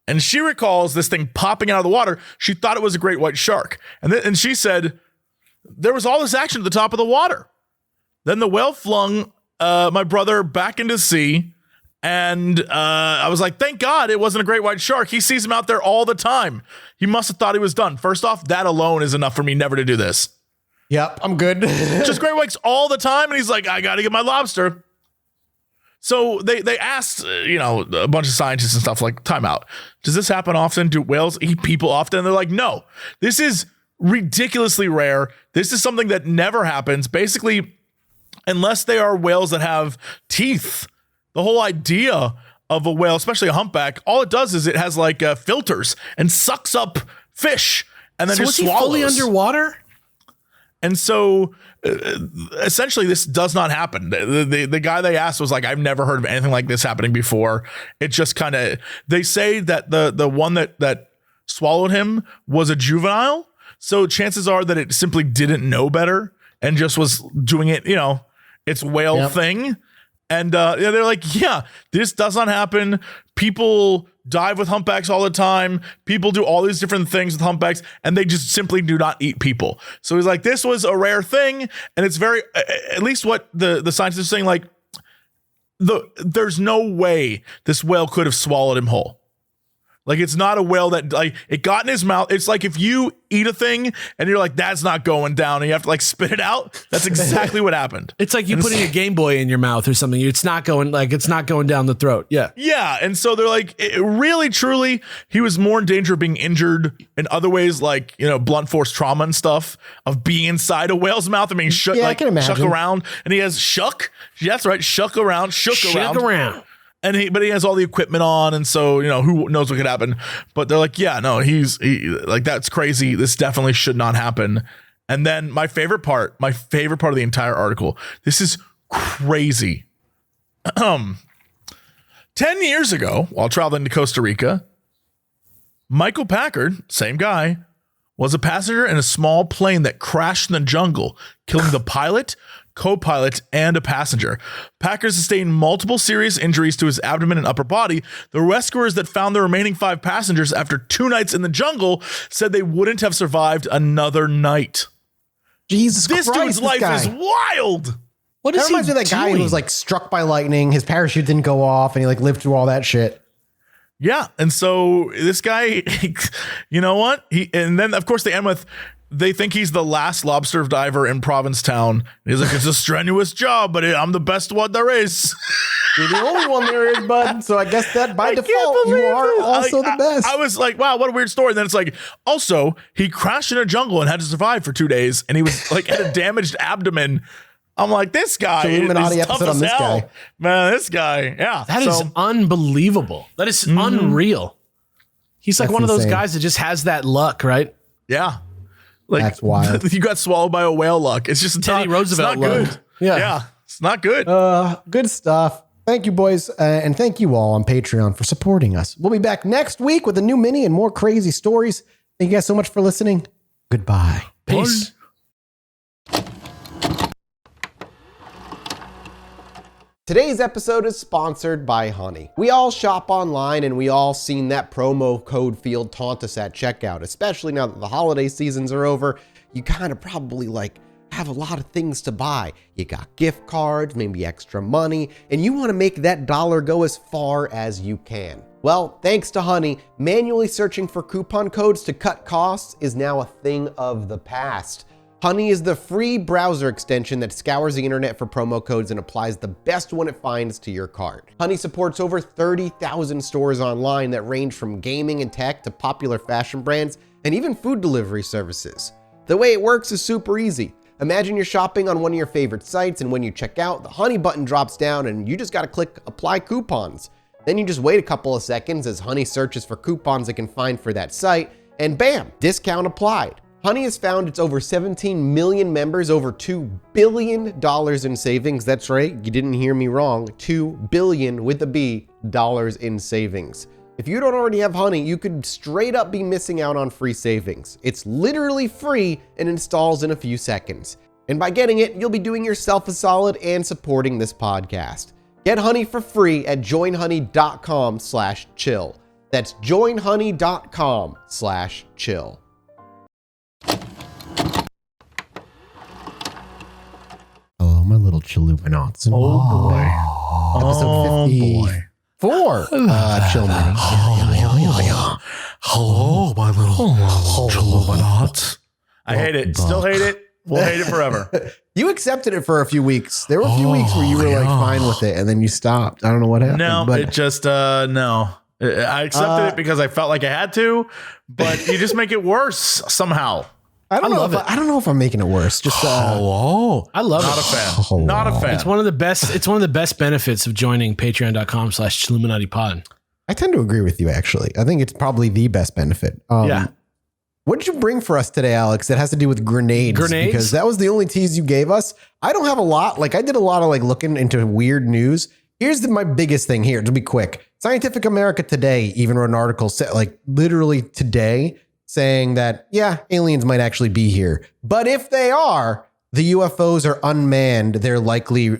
And she recalls this thing popping out of the water. She thought it was a great white shark. And she said, there was all this action at the top of the water. Then the whale flung my brother back into the sea. And I was like, thank God it wasn't a great white shark. He sees him out there all the time. He must have thought he was done. First off, that alone is enough for me never to do this. Yep, I'm good. Just great whites all the time. And he's like, I got to get my lobster. So they asked, a bunch of scientists and stuff like, time out. Does this happen often? Do whales eat people often? And they're like, no, this is ridiculously rare. This is something that never happens. Basically, unless they are whales that have teeth, the whole idea of a whale, especially a humpback, all it does is it has like filters and sucks up fish and then just swallows. Fully underwater? And so essentially this does not happen. The guy they asked was like, I've never heard of anything like this happening before. It just kind of, they say that the one that swallowed him was a juvenile. So chances are that it simply didn't know better and just was doing it, its whale thing. And they're like, yeah, this does not happen. People dive with humpbacks all the time. People do all these different things with humpbacks, and they just simply do not eat people. So he's like, this was a rare thing, and it's very, at least what the scientists are saying, like, there's no way this whale could have swallowed him whole. Like, it's not a whale that, like, it got in his mouth. It's like if you eat a thing and you're like, that's not going down, and you have to, like, spit it out. That's exactly what happened. It's like you putting a Game Boy in your mouth or something. It's not going down the throat. Yeah. Yeah. And so they're like, really, truly, he was more in danger of being injured in other ways, like, blunt force trauma and stuff, of being inside a whale's mouth and being shook, I can imagine. shuck around. And he has shook. Yeah, that's right. Shook around. And he has all the equipment on, and so who knows what could happen. But they're like, yeah, no, he's like, that's crazy. This definitely should not happen. And then my favorite part of the entire article. This is crazy. 10 years ago, while traveling to Costa Rica, Michael Packard, same guy, was a passenger in a small plane that crashed in the jungle, killing the pilot, co-pilot, and a passenger. Packard sustained multiple serious injuries to his abdomen and upper body. The rescuers that found the remaining 5 passengers after 2 nights in the jungle said they wouldn't have survived another night. Jesus This Christ, dude's life guy. is wild. What That is he reminds me of that guy who doing? was like struck by lightning. His parachute didn't go off, and he like lived through all that shit. Yeah. And so this guy, you know what? And then of course they end with, they think he's the last lobster diver in Provincetown. He's like, it's a strenuous job, but I'm the best one there is. You're the only one there is, bud. So I guess that by default, you believe are it. also the best. I was like, wow, what a weird story. And then it's like, also, he crashed in a jungle and had to survive for 2 days. And he was like, had a damaged abdomen. I'm like, this guy Chilluminati is tough episode as on this hell. guy. Man, this guy, yeah. That is unbelievable. That is unreal. He's like That's one of those insane. guys that just has that luck, right? Yeah. Like, that's wild. You got swallowed by a whale luck. It's just Teddy Roosevelt it's not luck. good. Yeah. Yeah, it's not good. Good stuff. Thank you, boys. And thank you all on Patreon for supporting us. We'll be back next week with a new mini and more crazy stories. Thank you guys so much for listening. Goodbye. Peace. Today's episode is sponsored by Honey. We all shop online and we all seen that promo code field taunt us at checkout, especially now that the holiday seasons are over. You kind of probably have a lot of things to buy. You got gift cards, maybe extra money, and you want to make that dollar go as far as you can. Well, thanks to Honey, manually searching for coupon codes to cut costs is now a thing of the past. Honey is the free browser extension that scours the internet for promo codes and applies the best one it finds to your cart. Honey supports over 30,000 stores online that range from gaming and tech to popular fashion brands and even food delivery services. The way it works is super easy. Imagine you're shopping on one of your favorite sites, and when you check out, the Honey button drops down and you just gotta click Apply Coupons. Then you just wait a couple of seconds as Honey searches for coupons it can find for that site, and bam, discount applied. Honey has found its over 17 million members, over $2 billion in savings. That's right, you didn't hear me wrong, $2 billion with a B dollars in savings. If you don't already have Honey, you could straight up be missing out on free savings. It's literally free and installs in a few seconds. And by getting it, you'll be doing yourself a solid and supporting this podcast. Get Honey for free at joinhoney.com/chill. That's joinhoney.com/chill. Hello, my little Chilluminati. Oh boy. Episode 54. Chill Mini. Hello, my little Chilluminati. I hate it. Still hate it. We'll hate it forever. You accepted it for a few weeks. There were a few weeks where you were fine with it, and then you stopped. I don't know what happened. No, but it just no. I accepted it because I felt like I had to, but you just make it worse somehow. I don't know if I'm making it worse. Just I love Not a it. fan. Not a fan. It's one of the best benefits of joining patreon.com/Chilluminati I tend to agree with you, actually. I think it's probably the best benefit. Yeah. What did you bring for us today, Alex, that has to do with grenades? Because that was the only tease you gave us. I don't have a lot. I did a lot of looking into weird news. Here's my biggest thing here, to be quick. Scientific America Today even wrote an article, literally today, saying that, yeah, aliens might actually be here. But if they are, the UFOs are unmanned. They're likely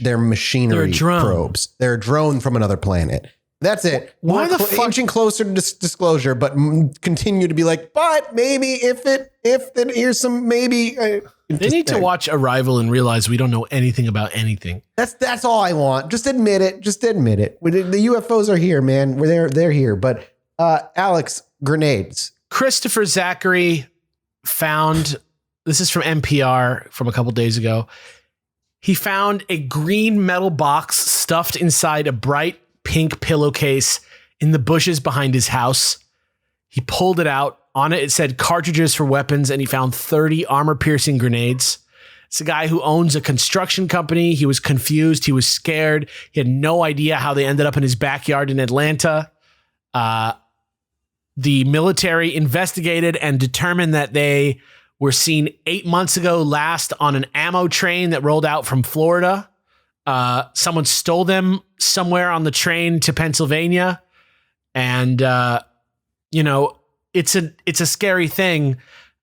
they're machinery probes. They're a drone from another planet. That's it. Why the fuck? Inching closer to disclosure, but continue to be but maybe then here's some maybe. They need to watch Arrival and realize we don't know anything about anything. That's all I want. Just admit it. The UFOs are here, man. They're here. But Alex, grenades. Christopher Zachary found, this is from NPR from a couple days ago. He found a green metal box stuffed inside a bright pink pillowcase in the bushes behind his house. He pulled it out. On it said cartridges for weapons, and he found 30 armor-piercing grenades. It's a guy who owns a construction company. He was confused. He was scared. He had no idea how they ended up in his backyard in Atlanta. The military investigated and determined that they were seen 8 months ago last on an ammo train that rolled out from Florida. Someone stole them somewhere on the train to Pennsylvania. And, it's a scary thing.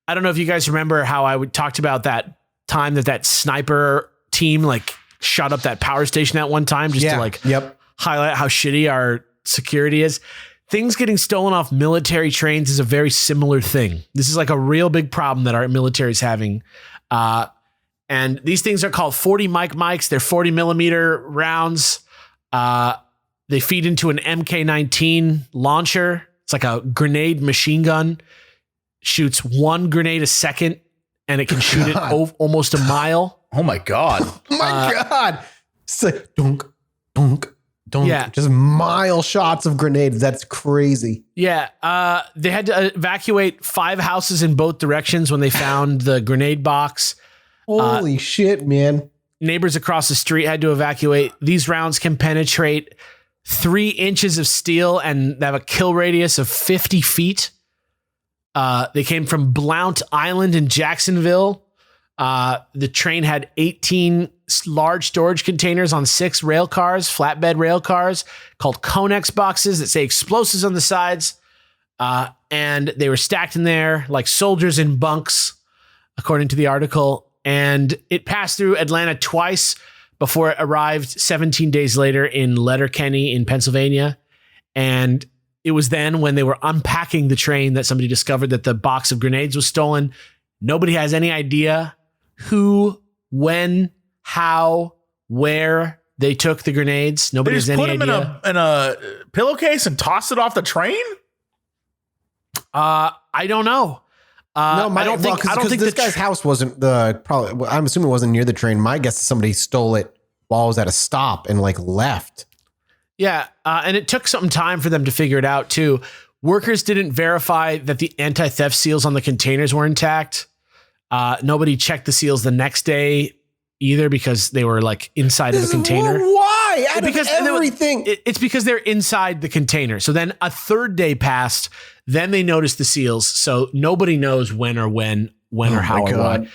I don't know if you guys remember how I talked about that time that sniper team shot up that power station at one time just to highlight how shitty our security is. Things getting stolen off military trains is a very similar thing. This is a real big problem that our military is having. And these things are called 40 mics. They're 40 millimeter rounds. They feed into an MK-19 launcher. It's like a grenade machine gun. Shoots one grenade a second, and it can shoot it almost a mile. Oh my God. God. It's dunk, dunk, dunk. Yeah. Just mile shots of grenades. That's crazy. Yeah. They had to evacuate 5 houses in both directions when they found the grenade box. Holy shit, man. Neighbors across the street had to evacuate. These rounds can penetrate 3 inches of steel and they have a kill radius of 50 feet. They came from Blount Island in Jacksonville. The train had 18 large storage containers on 6 rail cars, flatbed rail cars called Conex boxes that say explosives on the sides. And they were stacked in there like soldiers in bunks, according to the article. And it passed through Atlanta twice before it arrived 17 days later in Letterkenny in Pennsylvania. And it was then when they were unpacking the train that somebody discovered that the box of grenades was stolen. Nobody has any idea who, when, how, where they took the grenades. They Nobody just has any put them idea. in a pillowcase and tossed it off the train? I don't know. No, I don't think this guy's house wasn't probably. I'm assuming it wasn't near the train. My guess is somebody stole it while I was at a stop and like left. Yeah, and it took some time for them to figure it out too. Workers didn't verify that the anti-theft seals on the containers were intact. Nobody checked the seals the next day either because they were like inside of the container. Why? Because everything. It's because they're inside the container. So then a third day passed. Then they noticed the seals. So nobody knows when or how or what.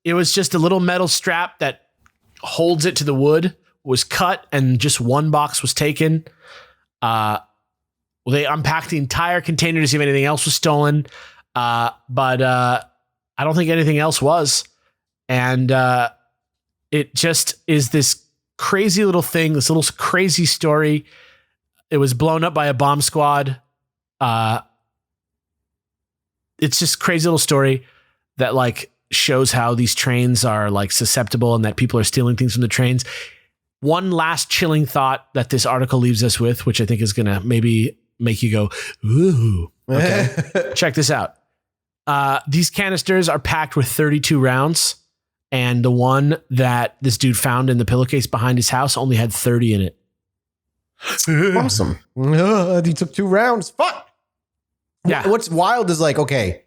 It was just a little metal strap that holds it to the wood was cut and just one box was taken. They unpacked the entire container to see if anything else was stolen. But I don't think anything else was. And it just is this crazy little thing, this little crazy story. It was blown up by a bomb squad. It's just crazy little story that like shows how these trains are like susceptible and that people are stealing things from the trains. One last chilling thought that this article leaves us with, which I think is going to maybe make you go, ooh, okay. Check this out. These canisters are packed with 32 rounds. And the one that this dude found in the pillowcase behind his house only had 30 in it. Awesome. He took 2 rounds. Fuck. Yeah. What's wild is like, okay,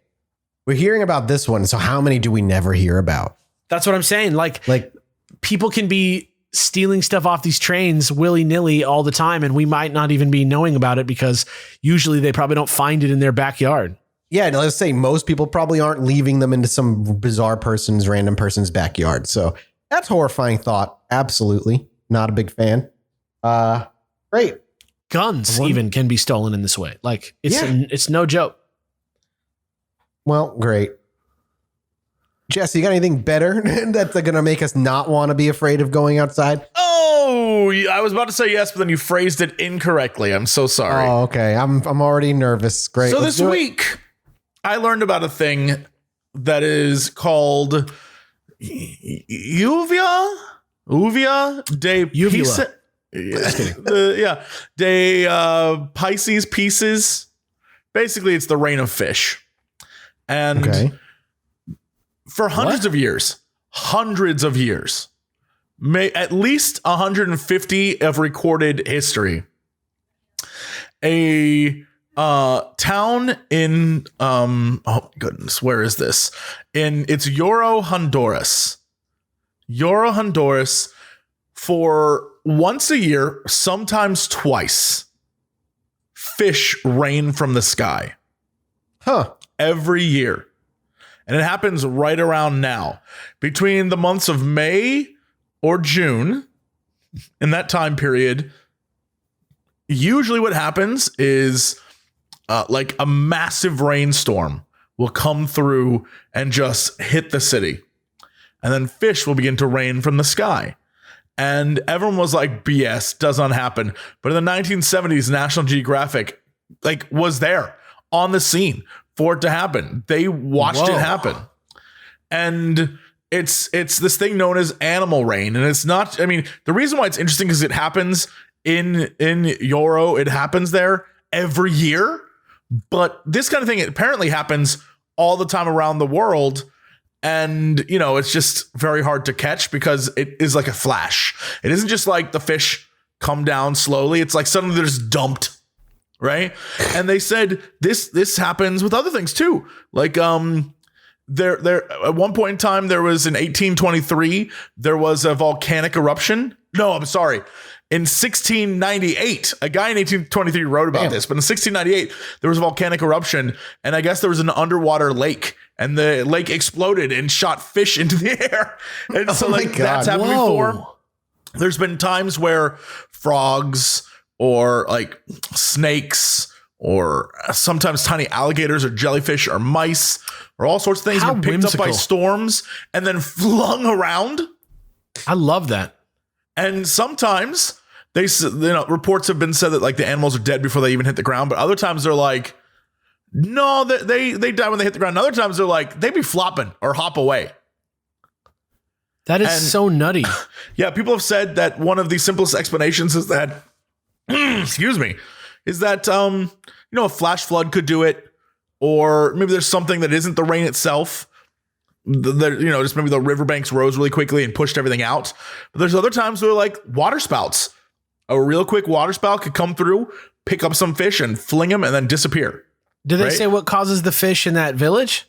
we're hearing about this one. So how many do we never hear about? That's what I'm saying. Like people can be stealing stuff off these trains willy-nilly all the time, and we might not even be knowing about it because usually they probably don't find it in their backyard. Yeah, let's say most people probably aren't leaving them into some bizarre random person's backyard. So that's a horrifying thought. Absolutely. Not a big fan. Great. Guns even can be stolen in this way. Like it's no joke. Well, great. Jesse, you got anything better that's going to make us not want to be afraid of going outside? Oh, I was about to say yes, but then you phrased it incorrectly. I'm so sorry. Oh, okay. I'm already nervous. Great. So this week, I learned about a thing that is called uvula de Uvula. Pisces pieces. Basically, it's the rain of fish. And for hundreds of years, at least 150 of recorded history, a town in oh goodness, where is this? It's Honduras. Honduras, for once a year, sometimes twice, fish rain from the sky. Huh. Every year. And it happens right around now. Between the months of May or June, in that time period, usually what happens is like a massive rainstorm will come through and just hit the city. And then fish will begin to rain from the sky. And everyone was like, BS, does not happen. But in the 1970s, National Geographic was there on the scene for it to happen. They watched it happen. And it's this thing known as animal rain. And it's not, the reason why it's interesting is it happens in Euro. It happens there every year. But this kind of thing, it apparently happens all the time around the world. And, it's just very hard to catch because it is like a flash. It isn't just like the fish come down slowly. It's like suddenly they're just dumped. Right. And they said this happens with other things, too. Like there at one point in time, there was in 1823, there was a volcanic eruption. No, I'm sorry. in 1698, a guy in 1823 wrote about this, but in 1698, there was a volcanic eruption, and I guess there was an underwater lake, and the lake exploded and shot fish into the air. And so that's happened before. There's been times where frogs or like snakes or sometimes tiny alligators or jellyfish or mice or all sorts of things How get picked up by storms and then flung around. I love that. And sometimes reports have been said that like the animals are dead before they even hit the ground, but other times they're like, no, they die when they hit the ground. And other times they're like, they be flopping or hop away. That is so nutty. Yeah, people have said that one of the simplest explanations is that, excuse me, is that a flash flood could do it, or maybe there's something that isn't the rain itself. Just maybe the riverbanks rose really quickly and pushed everything out. But there's other times where like water spouts, a real quick water spout could come through, pick up some fish and fling them and then disappear. Do they say what causes the fish in that village?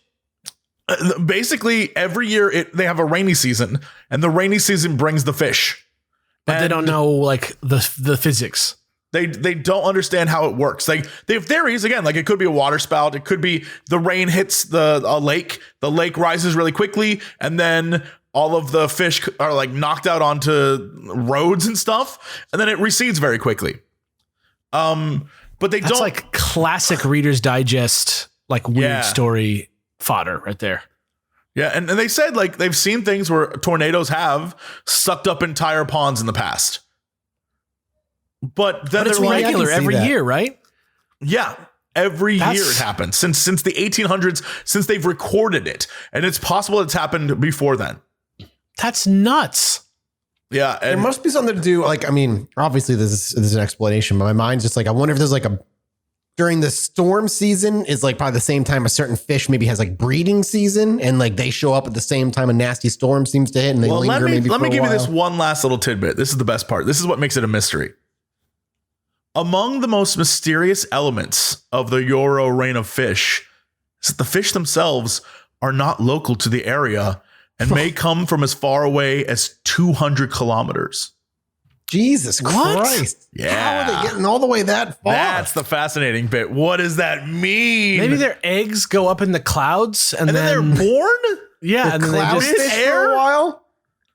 Basically, every year they have a rainy season, and the rainy season brings the fish. But they don't know like the physics. They don't understand how it works. Like they have theories again, like it could be a water spout, it could be the rain hits a lake, the lake rises really quickly, and then all of the fish are like knocked out onto roads and stuff, and then it recedes very quickly. But that's don't like classic Reader's Digest, like weird story fodder right there. Yeah, and they said like they've seen things where tornadoes have sucked up entire ponds in the past. But then it's regular every year, right? Yeah, every year it happens since the 1800s, since they've recorded it, and it's possible it's happened before then. That's nuts. Yeah, and there must be something to do. Like, I mean, obviously this is an explanation, but my mind's just like, I wonder if there's like during the storm season is like probably the same time a certain fish maybe has like breeding season, and like they show up at the same time a nasty storm seems to hit, and they linger maybe. Let me give you this one last little tidbit. This is the best part. This is what makes it a mystery. Among the most mysterious elements of the Yoro reign of fish is that the fish themselves are not local to the area and may come from as far away as 200 kilometers. Jesus Christ. Yeah. How are they getting all the way that far? That's the fascinating bit. What does that mean? Maybe their eggs go up in the clouds and then they're born? Yeah. The and then they cloudfish just for a while?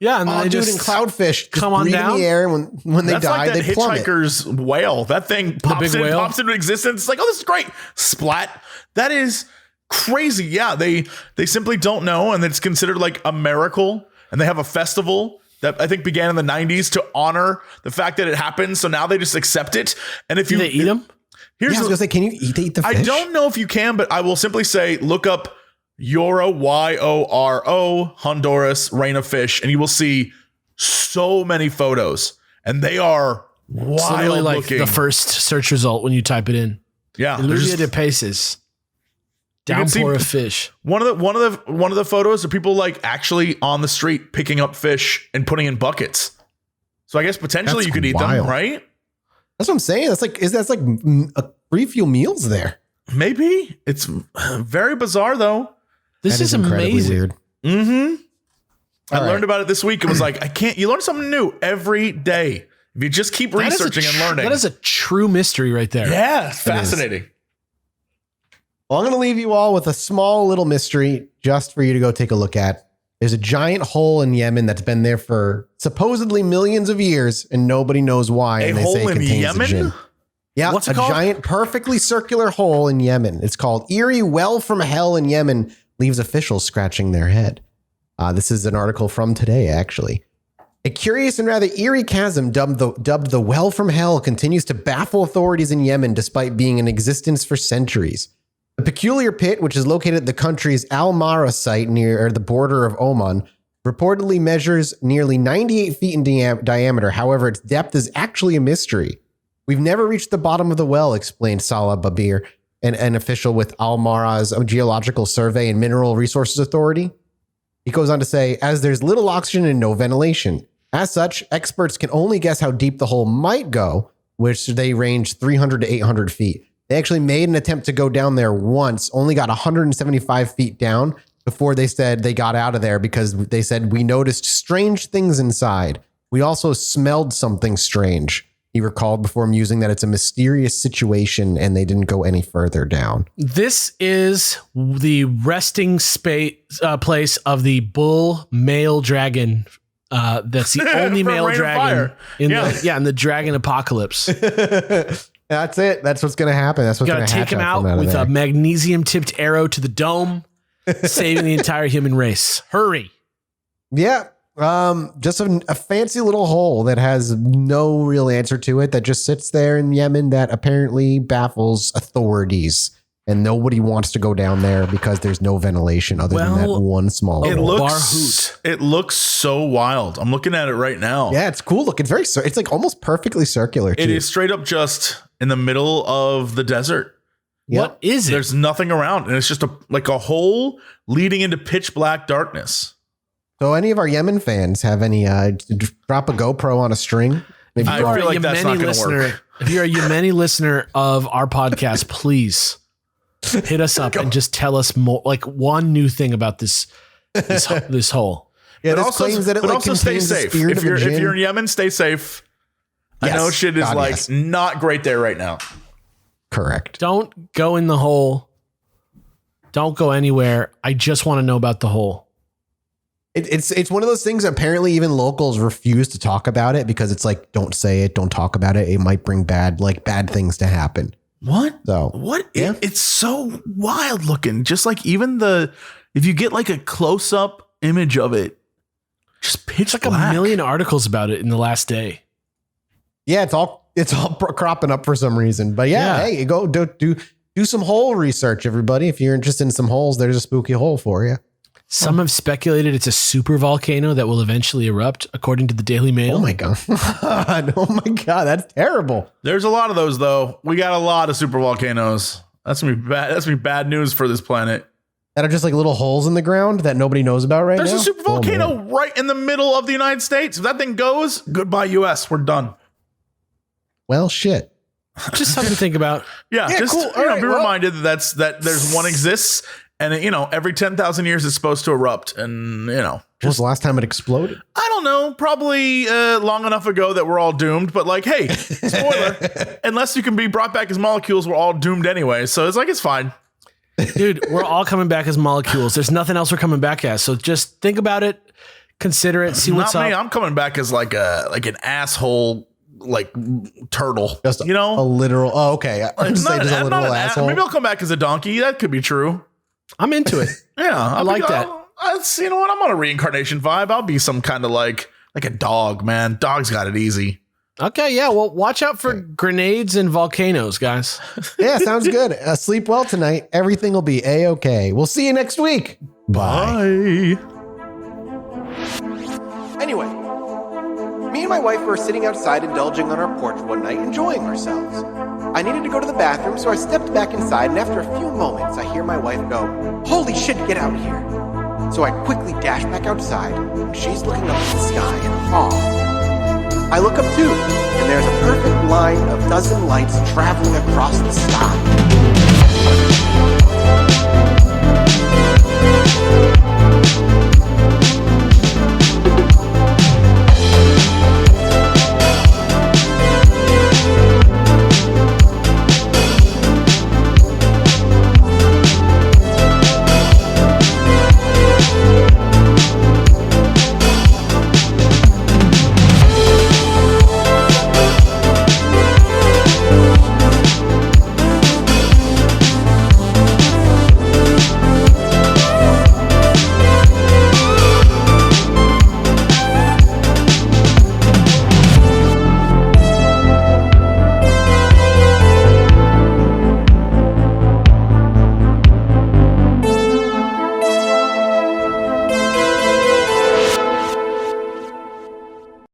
Yeah, and then they just in cloudfish come on down in the air, and when they die, like that they plummet. hitchhiker's whale. That thing pops into existence. It's like, oh, this is great. Splat. That is crazy. Yeah, they simply don't know, and it's considered like a miracle. And they have a festival that I think began in the 90s to honor the fact that it happened. So now they just accept it. And if they eat them, I was gonna say, can you eat the fish? I don't know if you can, but I will simply say, look up Yoro, Yoro, Honduras, Reign of Fish, and you will see so many photos, and they are wild like looking. The first search result when you type it in. Yeah, Iluvia de Peces. Downpour of fish. One of the photos are people like actually on the street picking up fish and putting in buckets. So I guess potentially you could eat them, right? That's what I'm saying. That's like a refuel meals there. Maybe. It's very bizarre though. This is amazing. Weird. Mm-hmm. I learned about it this week. It was like, you learn something new every day. If you just keep researching and learning. That is a true mystery right there. Yeah, it's fascinating. Well, I'm going to leave you all with a small little mystery just for you to go take a look at. There's a giant hole in Yemen that's been there for supposedly millions of years, and nobody knows why. A hole in Yemen? Yeah, what's it called? Giant, perfectly circular hole in Yemen. It's called Eerie Well from Hell in Yemen, leaves officials scratching their head. This is an article from today, actually. A curious and rather eerie chasm dubbed the Well from Hell continues to baffle authorities in Yemen despite being in existence for centuries. The peculiar pit, which is located at the country's Al Mara site near the border of Oman, reportedly measures nearly 98 feet in diameter. However, its depth is actually a mystery. We've never reached the bottom of the well, explained Salah Babir, an official with Al Mara's Geological Survey and Mineral Resources Authority. He goes on to say, as there's little oxygen and no ventilation. As such, experts can only guess how deep the hole might go, which they range 300 to 800 feet. They actually made an attempt to go down there once, only got 175 feet down before they said they got out of there because they said, we noticed strange things inside. We also smelled something strange. He recalled before musing that it's a mysterious situation and they didn't go any further down. This is the resting place of the bull male dragon. That's the only From male Reign of dragon Fire. in the dragon apocalypse. That's it. That's what's going to happen. That's what's going Gotta to take him out with a magnesium tipped arrow to the dome, saving the entire human race. Hurry. Yeah. Just a fancy little hole that has no real answer to it, that just sits there in Yemen, that apparently baffles authorities, and nobody wants to go down there because there's no ventilation other than that one small hole. It looks so wild. I'm looking at it right now. Yeah, it's cool. Look, it's it's like almost perfectly circular too. It is straight up just in the middle of the desert. Yep. What is it? There's nothing around, and it's just a hole leading into pitch black darkness. So any of our Yemen fans have any drop a GoPro on a string? Maybe I feel like that's not going to work. If you're a Yemeni listener of our podcast, please hit us up and just tell us more, like one new thing about this hole. Yeah, but this also, claims that it but like also stay contains the safe. spirit If of a you're jinn. in Yemen, stay safe. Yes. I know shit is God, yes. not great there right now. Correct. Don't go in the hole. Don't go anywhere. I just want to know about the hole. It's one of those things. Apparently, even locals refuse to talk about it because it's like, don't say it, don't talk about it. It might bring bad things to happen. What? So what? Yeah. It's so wild looking. Just like even if you get like a close up image of it, just pitch Like black. a million articles about it in the last day. Yeah, it's all cropping up for some reason. But yeah, hey, you go do some hole research, everybody. If you're interested in some holes, there's a spooky hole for you. Some have speculated it's a super volcano that will eventually erupt, according to the Daily Mail. Oh my god! Oh my god, that's terrible. There's a lot of those though. We got a lot of super volcanoes. That's gonna be bad. That's gonna be bad news for this planet. That are just like little holes in the ground that nobody knows about right There's now. a super Oh, volcano man. right in the middle of the United States. If that thing goes, goodbye US. We're done. Well, shit. Just something to think about. Yeah, just cool. All right, be well- reminded that there's one exists, and every 10,000 years it's supposed to erupt, and When was the last time it exploded? I don't know, probably long enough ago that we're all doomed. But like, hey, spoiler, unless you can be brought back as molecules, we're all doomed anyway. So it's fine. Dude, we're all coming back as molecules. There's nothing else we're coming back as. So just think about it, consider it, see what's Not me. up. I'm coming back as like an asshole, like turtle. Just a literal. Oh, okay. I was Not saying just a an- literal not an asshole. Maybe I'll come back as a donkey. That could be true. I'm into it. Yeah, I like that. You know what? I'm on a reincarnation vibe. I'll be some kind of like a dog, man. Dog's got it easy. Okay, yeah. Well, watch out for grenades and volcanoes, guys. Yeah, sounds good. Sleep well tonight. Everything will be A-okay. We'll see you next week. Bye. Bye. Anyway, me and my wife were sitting outside indulging on our porch one night, enjoying ourselves. I needed to go to the bathroom, so I stepped back inside, and after a few moments, I hear my wife go, "Holy shit, get out here!" So I quickly dash back outside, and she's looking up at the sky in awe. I look up too, and there's a perfect line of dozen lights traveling across the sky.